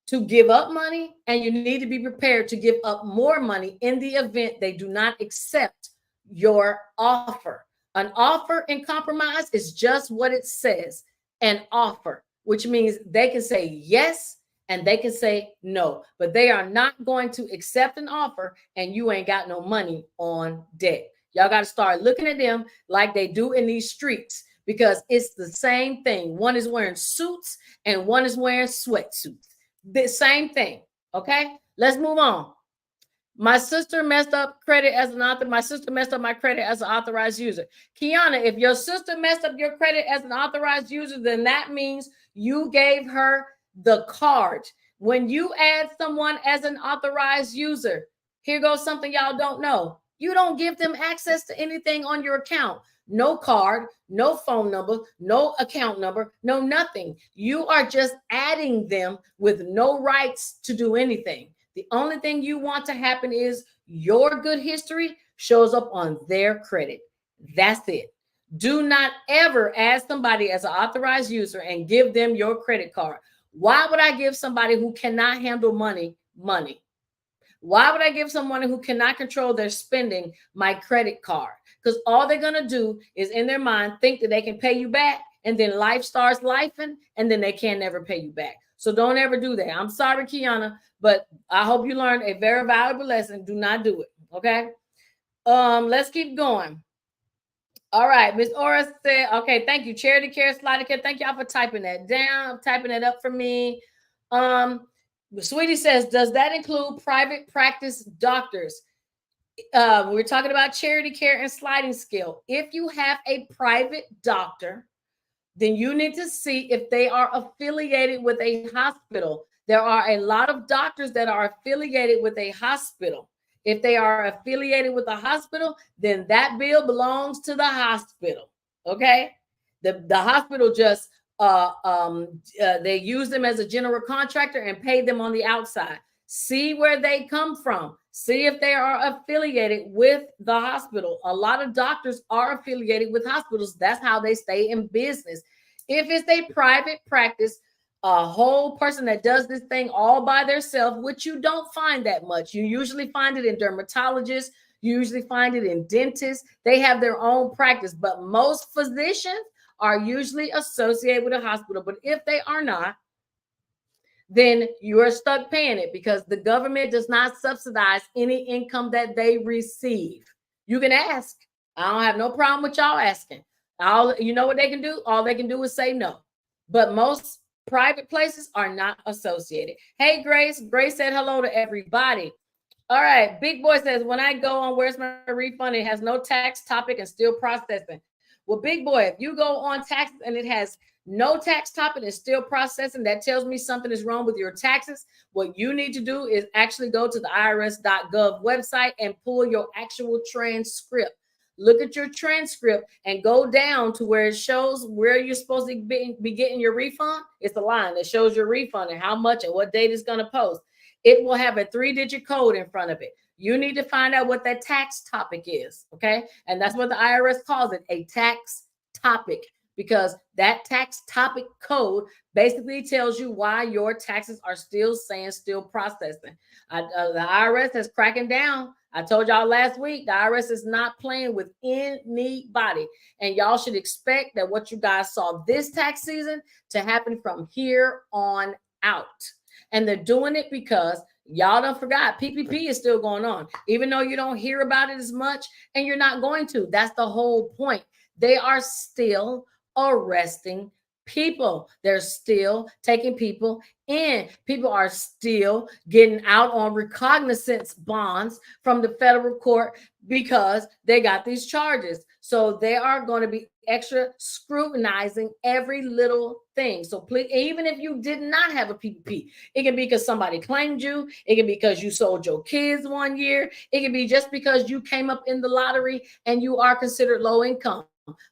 to give up money, and you need to be prepared to give up more money in the event they do not accept your offer. An offer in compromise is just what it says, an offer, which means they can say yes and they can say no, but they are not going to accept an offer and you ain't got no money on deck. Y'all got to start looking at them like they do in these streets, because it's the same thing. One is wearing suits and one is wearing sweatsuits. The same thing. Okay, let's move on. My sister messed up credit as an author. My sister messed up my credit as an authorized user. Kiana, if your sister messed up your credit as an authorized user, then that means you gave her the card. When you add someone as an authorized user, here goes something y'all don't know. You don't give them access to anything on your account. No card, no phone number, no account number, no nothing. You are just adding them with no rights to do anything. The only thing you want to happen is your good history shows up on their credit. That's it. Do not ever add somebody as an authorized user and give them your credit card. Why would I give somebody who cannot handle money? Why would I give someone who cannot control their spending my credit card? Because all they're going to do is in their mind think that they can pay you back, and then life starts lifing, and then they can never pay you back. So don't ever do that. I'm sorry, Kiana, but I hope you learned a very valuable lesson. Do not do it. Okay. Let's keep going. All right. Miss Ora said, okay, thank you. Charity Care, Slider Care. Thank y'all for typing that down, typing it up for me. Sweetie says, does that include private practice doctors? We're talking about charity care and sliding scale. If you have a private doctor, then you need to see if they are affiliated with a hospital. There are a lot of doctors that are affiliated with a hospital. If they are affiliated with a hospital, then that bill belongs to the hospital. Okay. The hospital just, they use them as a general contractor and pay them on the outside. See where they come from. See if they are affiliated with the hospital. A lot of doctors are affiliated with hospitals. That's how they stay in business. If it's a private practice, a whole person that does this thing all by themselves, which you don't find that much. You usually find it in dermatologists, you usually find it in dentists. They have their own practice, but most physicians are usually associated with a hospital. But if they are not, then you are stuck paying it because the government does not subsidize any income that they receive. You can ask. I don't have no problem with y'all asking. All you know what they can do? All they can do is say no. But most private places are not associated. Hey, Grace. Grace said hello to everybody. All right. Big Boy says, when I go on Where's My Refund, it has no tax topic and still processing. Well, Big Boy, if you go on taxes and it has no tax topic and still processing, that tells me something is wrong with your taxes. What you need to do is actually go to the irs.gov website and pull your actual transcript. Look at your transcript and go down to where it shows where you're supposed to be getting your refund. It's a line that shows your refund and how much and what date it's going to post. It will have a 3-digit code in front of it. You need to find out what that tax topic is, okay? And that's what the IRS calls it, a tax topic, because that tax topic code basically tells you why your taxes are still saying still processing. The IRS is cracking down. I told y'all last week, the IRS is not playing with anybody. And y'all should expect that what you guys saw this tax season to happen from here on out. And they're doing it because y'all don't forgot PPP is still going on, even though you don't hear about it as much and you're not going to. That's the whole point. They are still arresting people. They're still taking people in. People are still getting out on recognizance bonds from the federal court because they got these charges. So they are going to be extra scrutinizing every little thing. So please, even if you did not have a PPP, it can be because somebody claimed you. It can be because you sold your kids one year. It can be just because you came up in the lottery and you are considered low income.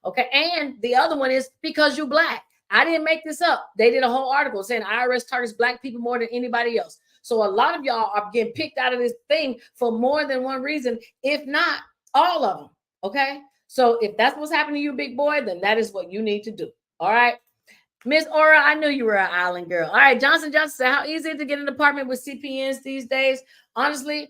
Okay. And the other one is because you're Black. I didn't make this up. They did a whole article saying IRS targets Black people more than anybody else. So a lot of y'all are getting picked out of this thing for more than one reason, if not all of them. Okay. So if that's what's happening to you, big boy, then that is what you need to do. All right. Miss Aura, I knew you were an island girl. All right. Johnson said, how easy is it to get an apartment with CPNs these days? Honestly,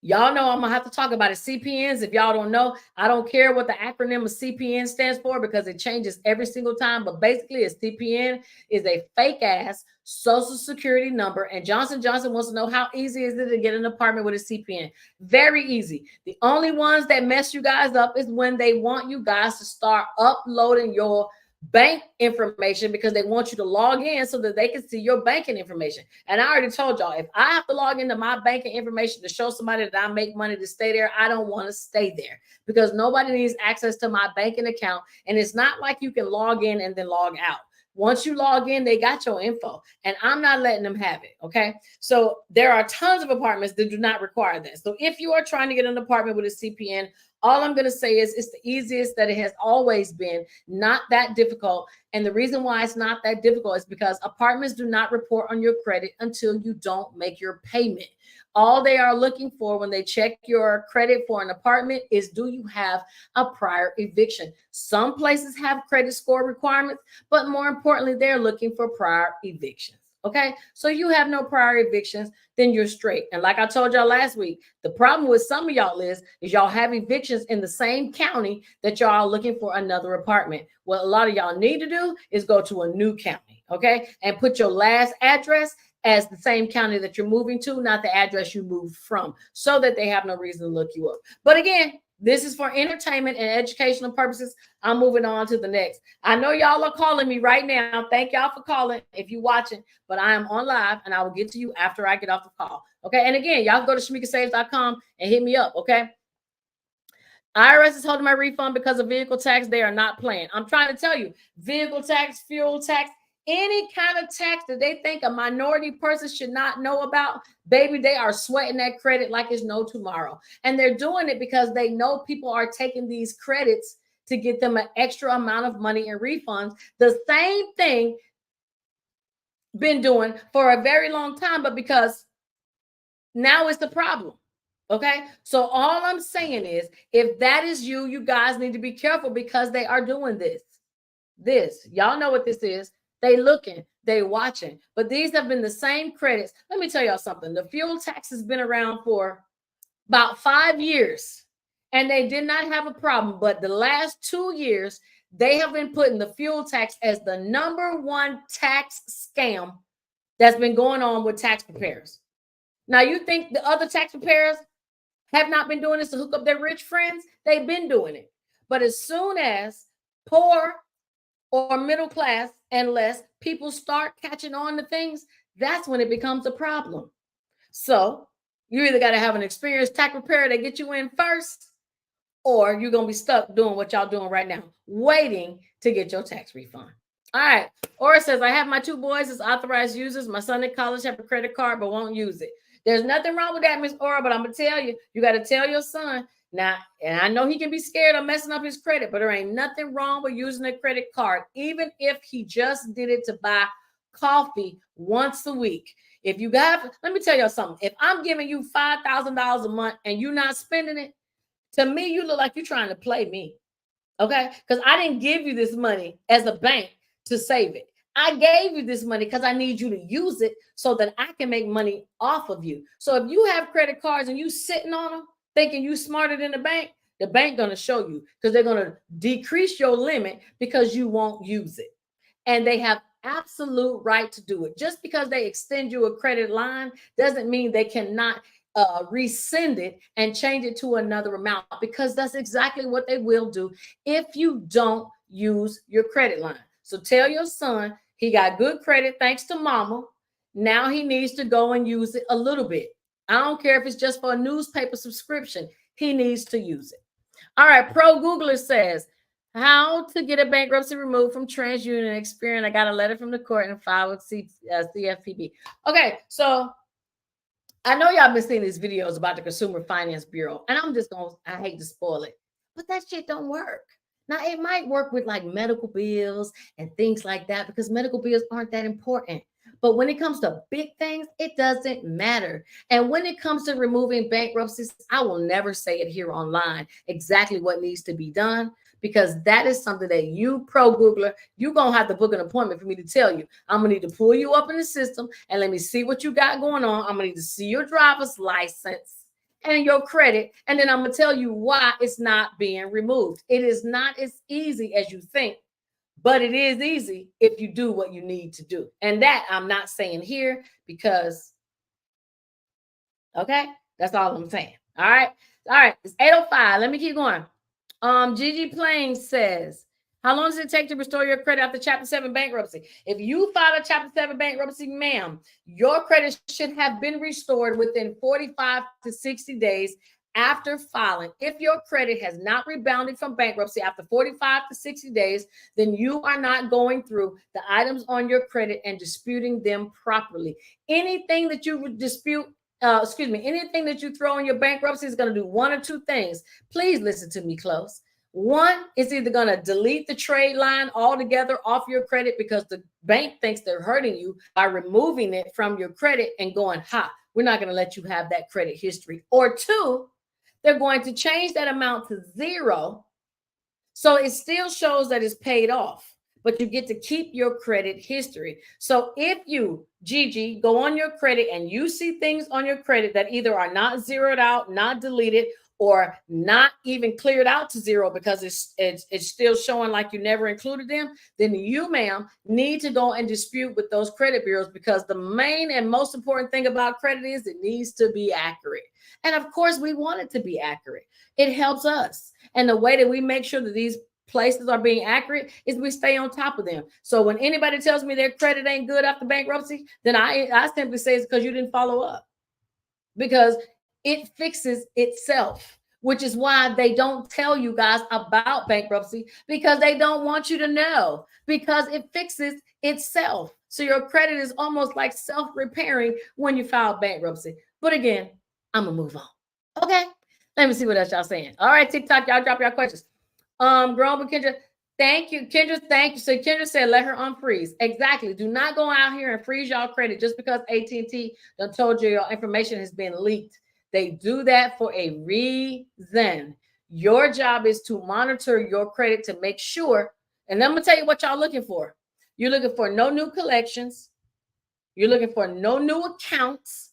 y'all know I'm gonna have to talk about it. CPNs, if y'all don't know, I don't care what the acronym of CPN stands for because it changes every single time. But basically, a CPN is a fake ass social security number. And Johnson wants to know how easy is it to get an apartment with a CPN? Very easy. The only ones that mess you guys up is when they want you guys to start uploading your bank information because they want you to log in so that they can see your banking information. And I already told y'all, if I have to log into my banking information to show somebody that I make money to stay there, I don't want to stay there because nobody needs access to my banking account. And it's not like you can log in and then log out. Once you log in, they got your info and I'm not letting them have it. Okay. So there are tons of apartments that do not require that. So if you are trying to get an apartment with a CPN, all I'm going to say is it's the easiest that it has always been, not that difficult. And the reason why it's not that difficult is because apartments do not report on your credit until you don't make your payment. All they are looking for when they check your credit for an apartment is, do you have a prior eviction? Some places have credit score requirements, but more importantly, they're looking for prior evictions. Okay, so you have no prior evictions, then you're straight. And like I told y'all last week, the problem with some of y'all is y'all have evictions in the same county that y'all are looking for another apartment. What a lot of y'all need to do is go to a new county, okay, and put your last address as the same county that you're moving to, not the address you moved from, so that they have no reason to look you up. But again, this is for entertainment and educational purposes. I'm moving on to the next. I know y'all are calling me right now. Thank y'all for calling if you're watching, but I am on live and I will get to you after I get off the call. Okay. And again, y'all can go to shamikasaves.com and hit me up. Okay. IRS is holding my refund because of vehicle tax. They are not playing. I'm trying to tell you, vehicle tax, fuel tax, any kind of tax that they think a minority person should not know about, baby, they are sweating that credit like it's no tomorrow. And they're doing it because they know people are taking these credits to get them an extra amount of money in refunds. The same thing been doing for a very long time, but because Now it's the problem. Okay. So all I'm saying is if that is you, you guys need to be careful because they are doing this. Y'all know what this is. They looking, they watching. But these have been the same credits. Let me tell y'all something. The fuel tax has been around for about 5 years and they did not have a problem. But the last 2 years, they have been putting the fuel tax as the number one tax scam that's been going on with tax preparers. Now, you think the other tax preparers have not been doing this to hook up their rich friends? They've been doing it. But as soon as poor or middle class and less people start catching on to things, that's when it becomes a problem. So you either got to have an experienced tax preparer that get you in first, or you're going to be stuck doing what y'all doing right now, waiting to get your tax refund. All right. Or it says, I have my 2 boys as authorized users. My son in college have a credit card, but won't use it. There's nothing wrong with that, Miss Aura, but I'm going to tell you, you got to tell your son. Now, and I know he can be scared of messing up his credit, but there ain't nothing wrong with using a credit card, even if he just did it to buy coffee once a week. If you got, let me tell you something. If I'm giving you $5,000 a month and you're not spending it, to me, you look like you're trying to play me. Okay? Because I didn't give you this money as a bank to save it. I gave you this money because I need you to use it so that I can make money off of you. So if you have credit cards and you sitting on them thinking you smarter than the bank going to show you because they're going to decrease your limit because you won't use it. And they have absolute right to do it. Just because they extend you a credit line doesn't mean they cannot rescind it and change it to another amount, because that's exactly what they will do if you don't use your credit line. So tell your son he got good credit thanks to mama. Now he needs to go and use it a little bit. I don't care if it's just for a newspaper subscription. He needs to use it. All right. Pro Googler says, how to get a bankruptcy removed from TransUnion and Experian. I got a letter from the court and filed with CFPB. Okay. So I know y'all been seeing these videos about the Consumer Finance Bureau, and I'm just going to, I hate to spoil it, but that shit don't work. Now, it might work with like medical bills and things like that because medical bills aren't that important. But when it comes to big things, it doesn't matter. And when it comes to removing bankruptcies, I will never say it here online exactly what needs to be done, because that is something that you, pro Googler, you're going to have to book an appointment for me to tell you. I'm going to need to pull you up in the system and let me see what you got going on. I'm going to need to see your driver's license and your credit. And then I'm going to tell you why it's not being removed. It is not as easy as you think, but it is easy if you do what you need to do. And that I'm not saying here because, okay, that's all I'm saying. All right. All right. It's 8:05. Let me keep going. Gigi Plain says, how long does it take to restore your credit after Chapter 7 bankruptcy? If you filed a Chapter 7 bankruptcy, ma'am, your credit should have been restored within 45 to 60 days after filing. If your credit has not rebounded from bankruptcy after 45 to 60 days, then you are not going through the items on your credit and disputing them properly. Anything that you would dispute, anything that you throw in your bankruptcy is going to do one or two things. Please listen to me close. One, it's either going to delete the trade line altogether off your credit because the bank thinks they're hurting you by removing it from your credit and going, we're not going to let you have that credit history. Or two, they're going to change that amount to zero. So it still shows that it's paid off, but you get to keep your credit history. So if you, Gigi, go on your credit and you see things on your credit that either are not zeroed out, not deleted, or not even cleared out to zero because it's still showing like you never included them, then you, ma'am, need to go and dispute with those credit bureaus, because the main and most important thing about credit is it needs to be accurate. And of course, we want it to be accurate. It helps us. And the way that we make sure that these places are being accurate is we stay on top of them. So when anybody tells me their credit ain't good after bankruptcy, then I simply say it's because you didn't follow up. Because it fixes itself, which is why they don't tell you guys about bankruptcy, because they don't want you to know, because it fixes itself. So your credit is almost like self-repairing when you file bankruptcy. But again, I'm gonna move on. Okay, let me see what else y'all saying. All right, TikTok, y'all drop y'all questions. Grown but Kendra, Thank you, Kendra. Thank you. So Kendra said, let her unfreeze. Exactly. Do not go out here and freeze y'all credit just because AT&T done told you your information has been leaked. They do that for a reason. Your job is to monitor your credit to make sure. And I'm gonna tell you what y'all looking for. You're looking for no new collections. You're looking for no new accounts,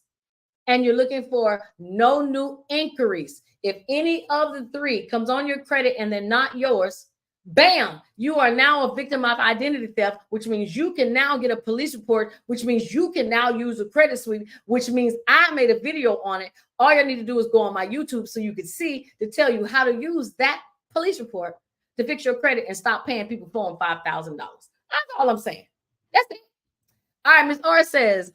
and you're looking for no new inquiries. If any of the three comes on your credit and they're not yours, bam, you are now a victim of identity theft, which means you can now get a police report, which means you can now use a credit sweep, which means I made a video on it. All you need to do is go on my YouTube so you can see to tell you how to use that police report to fix your credit and stop paying people $4,000 and $5,000. That's all I'm saying. That's it. All right, Miss R says,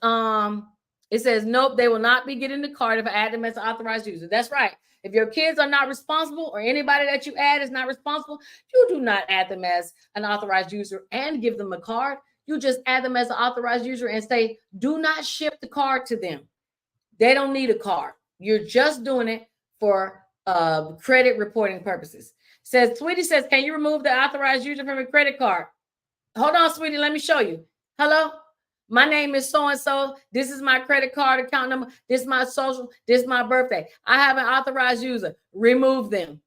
it says, nope, they will not be getting the card if I add them as an authorized user. That's right. If your kids are not responsible or anybody that you add is not responsible, you do not add them as an authorized user and give them a card. You just add them as an authorized user and say, do not ship the card to them. They don't need a card. You're just doing it for credit reporting purposes. Says, Sweetie says, can you remove the authorized user from a credit card? Hold on, Sweetie, let me show you. Hello? My name is so-and-so. This is my credit card account number. This is my social. This is my birthday. I have an authorized user. Remove them.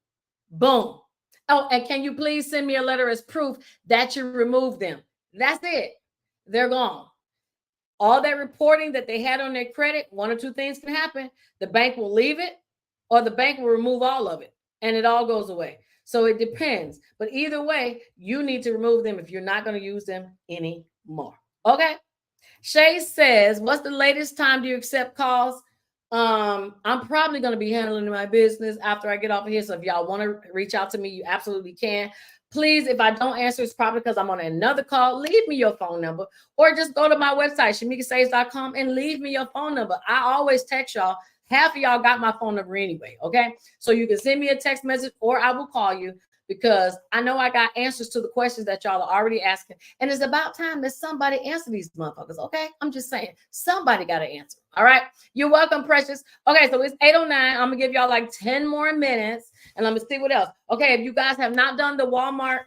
Boom. Oh, and can you please send me a letter as proof that you removed them? That's it. They're gone. All that reporting that they had on their credit, one or two things can happen. The bank will leave it or the bank will remove all of it and it all goes away. So it depends. But either way, you need to remove them if you're not going to use them anymore. Okay? Shay says, what's the latest time do you accept calls? I'm probably going to be handling my business after I get off of here. So if y'all want to reach out to me, you absolutely can. Please, if I don't answer, it's probably because I'm on another call. Leave me your phone number or just go to my website, shamikasaves.com, and leave me your phone number. I always text y'all. Half of y'all got my phone number anyway, okay? So you can send me a text message or I will call you because I know I got answers to the questions that y'all are already asking. And it's about time that somebody answer these motherfuckers, okay? I'm just saying, somebody got to answer, all right? You're welcome, precious. Okay, so it's 8:09. I'm going to give y'all like 10 more minutes, and I'm going to see what else. Okay, if you guys have not done the Walmart,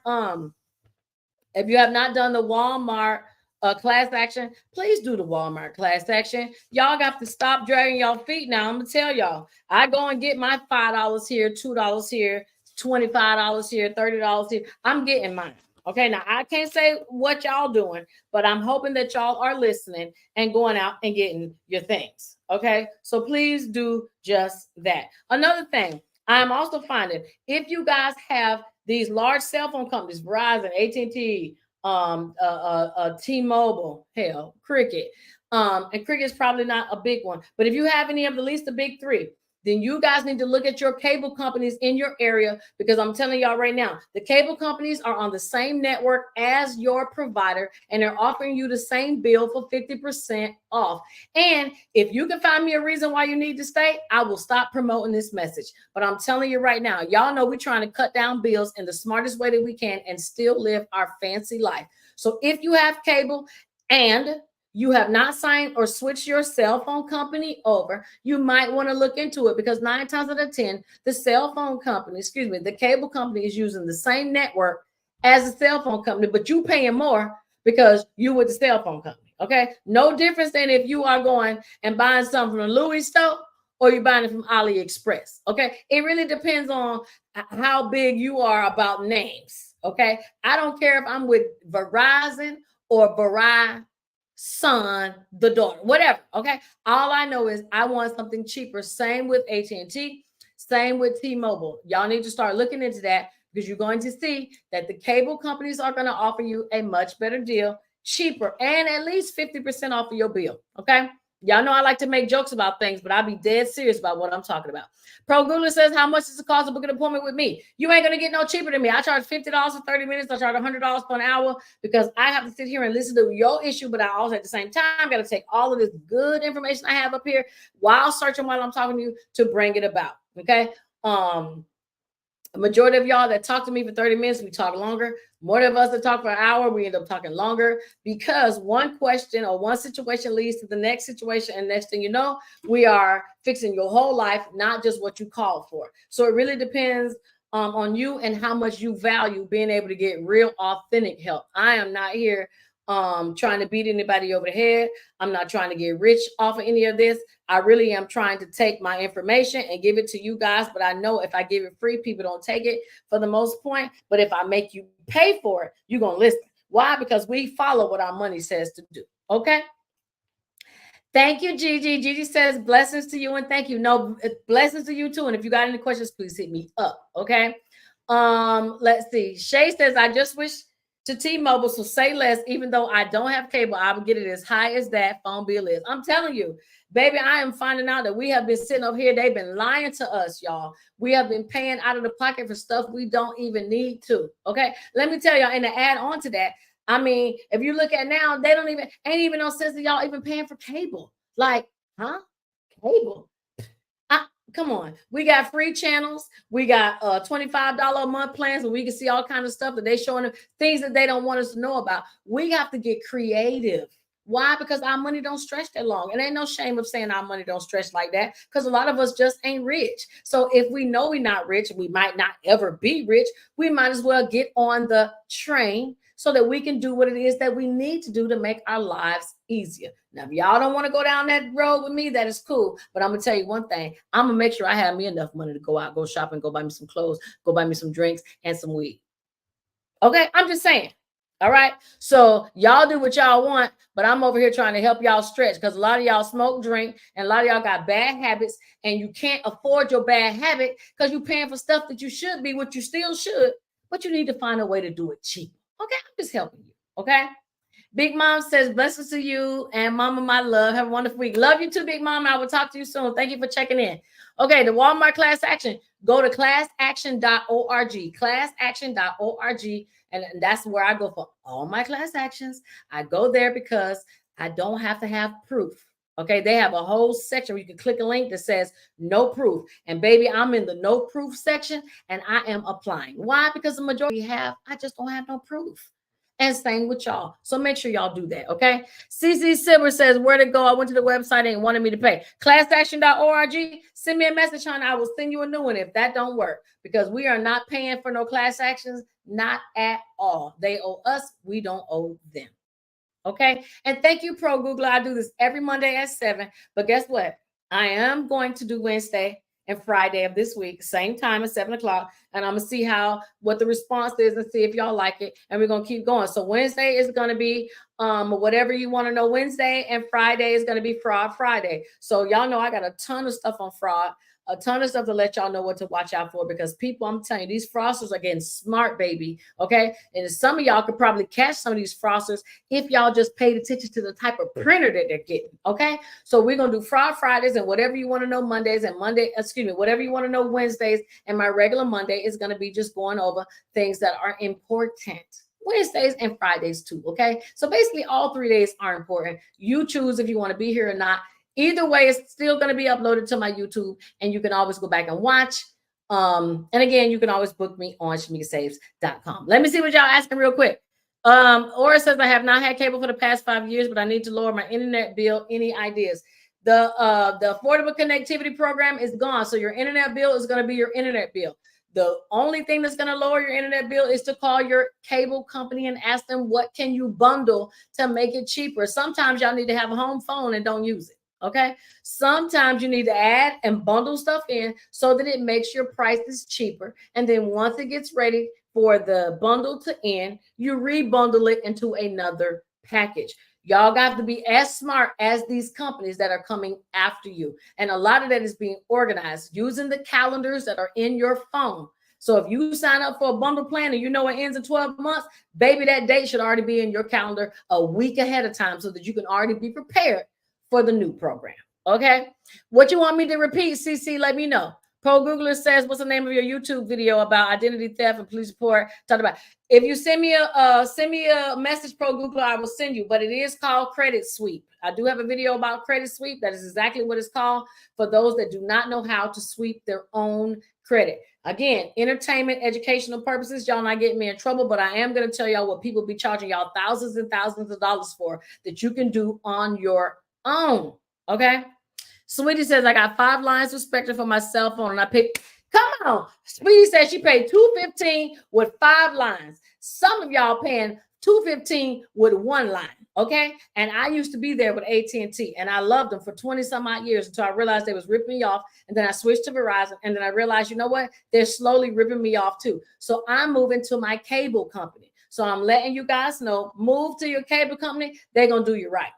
class action, please do the Walmart class action. Y'all got to stop dragging y'all feet now. I'm going to tell y'all, I go and get my $5 here, $2 here, $25 here, $30 here. I'm getting mine. Okay, now I can't say what y'all doing, but I'm hoping that y'all are listening and going out and getting your things. Okay, so please do just that. Another thing, I'm also finding if you guys have these large cell phone companies, Verizon, AT&T, T-Mobile, hell, Cricket, and Cricket is probably not a big one, but if you have any of at least the big three, then you guys need to look at your cable companies in your area because I'm telling y'all right now, the cable companies are on the same network as your provider and they're offering you the same bill for 50% off. And if you can find me a reason why you need to stay, I will stop promoting this message. But I'm telling you right now, y'all know we're trying to cut down bills in the smartest way that we can and still live our fancy life. So if you have cable and you have not signed or switched your cell phone company over, you might want to look into it because 9 times out of 10, the cell phone company, the cable company is using the same network as the cell phone company, but you paying more because you with the cell phone company, okay? No difference than if you are going and buying something from Louis store or you're buying it from AliExpress, okay? It really depends on how big you are about names, okay? I don't care if I'm with Verizon or Verizon, son, the daughter, whatever. Okay. All I know is I want something cheaper. Same with AT&T, same with T-Mobile. Y'all need to start looking into that because you're going to see that the cable companies are going to offer you a much better deal, cheaper, and at least 50% off of your bill. Okay. Y'all know I like to make jokes about things, but I'll be dead serious about what I'm talking about. Pro Gula says, how much does it cost to book an appointment with me? You ain't going to get no cheaper than me. I charge $50 for 30 minutes. I charge $100 for an hour because I have to sit here and listen to your issue, but I also at the same time got to take all of this good information I have up here while searching while I'm talking to you to bring it about. Okay. A majority of y'all that talk to me for 30 minutes, we talk longer. More of us that talk for an hour, we end up talking longer because one question or one situation leads to the next situation. And next thing you know, we are fixing your whole life, not just what you called for. So it really depends on you and how much you value being able to get real authentic help. I am not here trying to beat anybody over the head. I'm not trying to get rich off of any of this. I really am trying to take my information and give it to you guys. But I know if I give it free, people don't take it for the most point. But if I make you pay for it, you're going to listen. Why? Because we follow what our money says to do. Okay. Thank you, Gigi. Gigi says blessings to you and thank you. No, blessings to you too. And if you got any questions, please hit me up. Okay. Let's see. Shay says, I just wish to T-Mobile, so say less. Even though I don't have cable, I will get it as high as that phone bill is. I'm telling you, baby, I am finding out that we have been sitting up here. They've been lying to us, y'all. We have been paying out of the pocket for stuff we don't even need to. Okay. Let me tell y'all, and to add on to that, I mean, if you look at now, they ain't even no sense of y'all even paying for cable. Like, huh? Cable. Come on. We got free channels. We got $25 a month plans where we can see all kinds of stuff that they showing them, things that they don't want us to know about. We have to get creative. Why? Because our money don't stretch that long. And ain't no shame of saying our money don't stretch like that because a lot of us just ain't rich. So if we know we're not rich, we might not ever be rich, we might as well get on the train so that we can do what it is that we need to do to make our lives easier. Now, if y'all don't want to go down that road with me, that is cool. But I'm going to tell you one thing. I'm going to make sure I have me enough money to go out, go shopping, go buy me some clothes, go buy me some drinks and some weed. Okay? I'm just saying. All right? So y'all do what y'all want, but I'm over here trying to help y'all stretch because a lot of y'all smoke, drink, and a lot of y'all got bad habits, and you can't afford your bad habit because you're paying for stuff that you should be, what you still should, but you need to find a way to do it cheap. Okay, I'm just helping you. Okay. Big Mom says, blessings to you and Mama, my love. Have a wonderful week. Love you too, Big Mom. I will talk to you soon. Thank you for checking in. Okay, the Walmart class action. Go to classaction.org. Classaction.org. And that's where I go for all my class actions. I go there because I don't have to have proof. Okay, they have a whole section where you can click a link that says no proof. And baby, I'm in the no proof section and I am applying. Why? Because the majority have, I just don't have no proof. And same with y'all. So make sure y'all do that. Okay. CC Silver says, where to go? I went to the website and wanted me to pay. Classaction.org. Send me a message on. I will send you a new one if that don't work. Because we are not paying for no class actions. Not at all. They owe us. We don't owe them. Okay. And thank you, Pro Googler. I do this every Monday at 7. But guess what? I am going to do Wednesday and Friday of this week, same time at 7 o'clock. And I'm going to see what the response is and see if y'all like it. And we're going to keep going. So Wednesday is going to be whatever you want to know Wednesday, and Friday is going to be Fraud Friday. So y'all know I got a ton of stuff on fraud. A ton of stuff to let y'all know what to watch out for because people, I'm telling you, these fraudsters are getting smart, baby. Okay. And some of y'all could probably catch some of these fraudsters if y'all just paid attention to the type of printer that they're getting. Okay. So we're going to do Fraud Fridays and whatever you want to know Mondays and whatever you want to know Wednesdays. And my regular Monday is going to be just going over things that are important. Wednesdays and Fridays too. Okay. So basically all 3 days are important. You choose if you want to be here or not. Either way, it's still going to be uploaded to my YouTube, and you can always go back and watch. And again, you can always book me on shamikasaves.com. Let me see what y'all asking real quick. Aura says, I have not had cable for the past 5 years, but I need to lower my internet bill. Any ideas? The Affordable Connectivity Program is gone. So your internet bill is going to be your internet bill. The only thing that's going to lower your internet bill is to call your cable company and ask them, what can you bundle to make it cheaper? Sometimes y'all need to have a home phone and don't use it. Okay. Sometimes you need to add and bundle stuff in so that it makes your prices cheaper. And then once it gets ready for the bundle to end, you rebundle it into another package. Y'all got to be as smart as these companies that are coming after you. And a lot of that is being organized using the calendars that are in your phone. So if you sign up for a bundle plan and you know it ends in 12 months, baby, that date should already be in your calendar a week ahead of time so that you can already be prepared for the new program. Okay. What you want me to repeat, CC, let me know. Pro Googler says, what's the name of your YouTube video about identity theft and police report? Talk about. If you send me a message, Pro Googler, I will send you, but it is called Credit Sweep. I do have a video about Credit Sweep. That is exactly what it's called for those that do not know how to sweep their own credit. Again, entertainment, educational purposes. Y'all not getting me in trouble, but I am going to tell y'all what people be charging y'all thousands and thousands of dollars for that you can do on your own. Okay. Sweetie says, I got 5 lines of Spectrum for my cell phone and I picked Come on. Speedy said she paid $215 with 5 lines. Some of y'all paying $215 with 1 line. Okay. And I used to be there with AT&T and I loved them for 20 some odd years until I realized they was ripping me off. And then I switched to Verizon. And then I realized, you know what? They're slowly ripping me off too. So I'm moving to my cable company. So I'm letting you guys know, move to your cable company. They're going to do you right.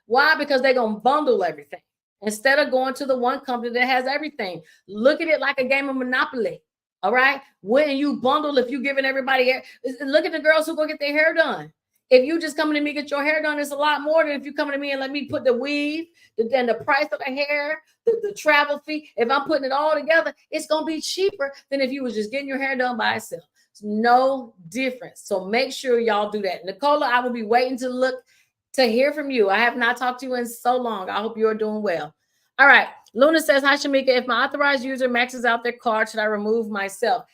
Why? Because they're going to bundle everything. Instead of going to the one company that has everything, look at it like a game of Monopoly. All right. When you bundle, if you're giving everybody hair, look at the girls who go get their hair done. If you just coming to me get your hair done, it's a lot more than if you coming to me and let me put the weave, then the price of the hair, the travel fee. If I'm putting it all together, it's gonna be cheaper than if you was just getting your hair done by itself. It's no difference. So make sure y'all do that. Nicola, I will be waiting to hear from you. I have not talked to you in so long. I hope you're doing well. All right. Luna says, hi, Shamika. If my authorized user maxes out their card, should I remove myself?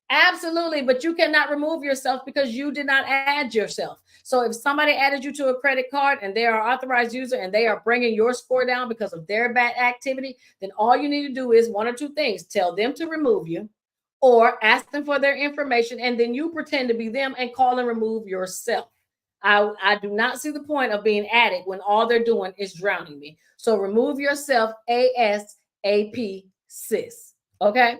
Absolutely. But you cannot remove yourself because you did not add yourself. So if somebody added you to a credit card and they are authorized user and they are bringing your score down because of their bad activity, then all you need to do is one or two things. Tell them to remove you or ask them for their information. And then you pretend to be them and call and remove yourself. I do not see the point of being added when all they're doing is drowning me. So remove yourself ASAP, sis. Okay.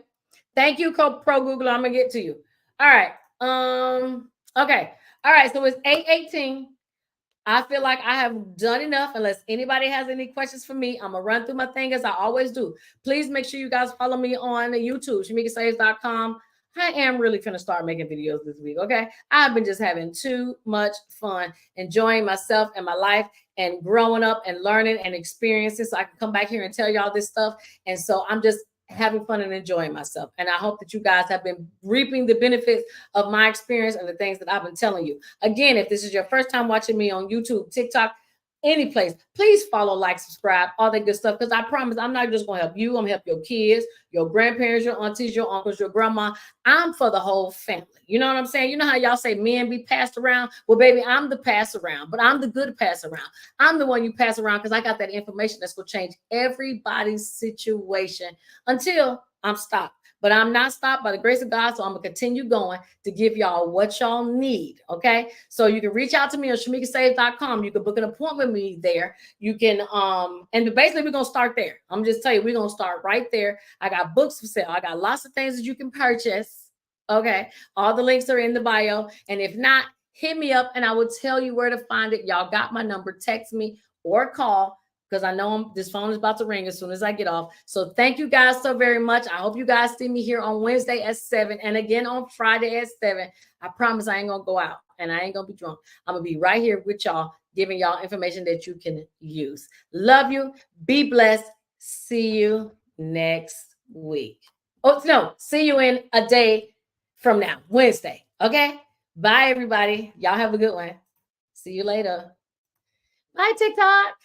Thank you, Pro Google. I'm gonna get to you. All right. Okay. All right. So it's 8:18. I feel like I have done enough. Unless anybody has any questions for me, I'm gonna run through my thing as I always do. Please make sure you guys follow me on the YouTube, shamikasaves.com. I am really gonna start making videos this week. Okay. I've been just having too much fun, enjoying myself and my life and growing up and learning and experiencing so I can come back here and tell y'all this stuff. And so I'm just having fun and enjoying myself. And I hope that you guys have been reaping the benefits of my experience and the things that I've been telling you. Again, if this is your first time watching me on YouTube, TikTok, any place, please follow, like, subscribe, all that good stuff. Because I promise I'm not just going to help you. I'm going to help your kids, your grandparents, your aunties, your uncles, your grandma. I'm for the whole family. You know what I'm saying? You know how y'all say men be passed around? Well, baby, I'm the pass around, but I'm the good pass around. I'm the one you pass around because I got that information that's going to change everybody's situation until I'm stopped. But I'm not stopped by the grace of God. So I'm going to continue going to give y'all what y'all need. Okay. So you can reach out to me on shamikasaves.com. You can book an appointment with me there. You can, and basically we're going to start there. I'm just telling you, we're going to start right there. I got books for sale. I got lots of things that you can purchase. Okay. All the links are in the bio. And if not, hit me up and I will tell you where to find it. Y'all got my number. Text me or call, because I know this phone is about to ring as soon as I get off. So thank you guys so very much. I hope you guys see me here on Wednesday at 7 and again on Friday at 7. I promise I ain't going to go out and I ain't going to be drunk. I'm going to be right here with y'all, giving y'all information that you can use. Love you. Be blessed. See you next week. Oh, no. See you in a day from now, Wednesday. Okay? Bye, everybody. Y'all have a good one. See you later. Bye, TikTok.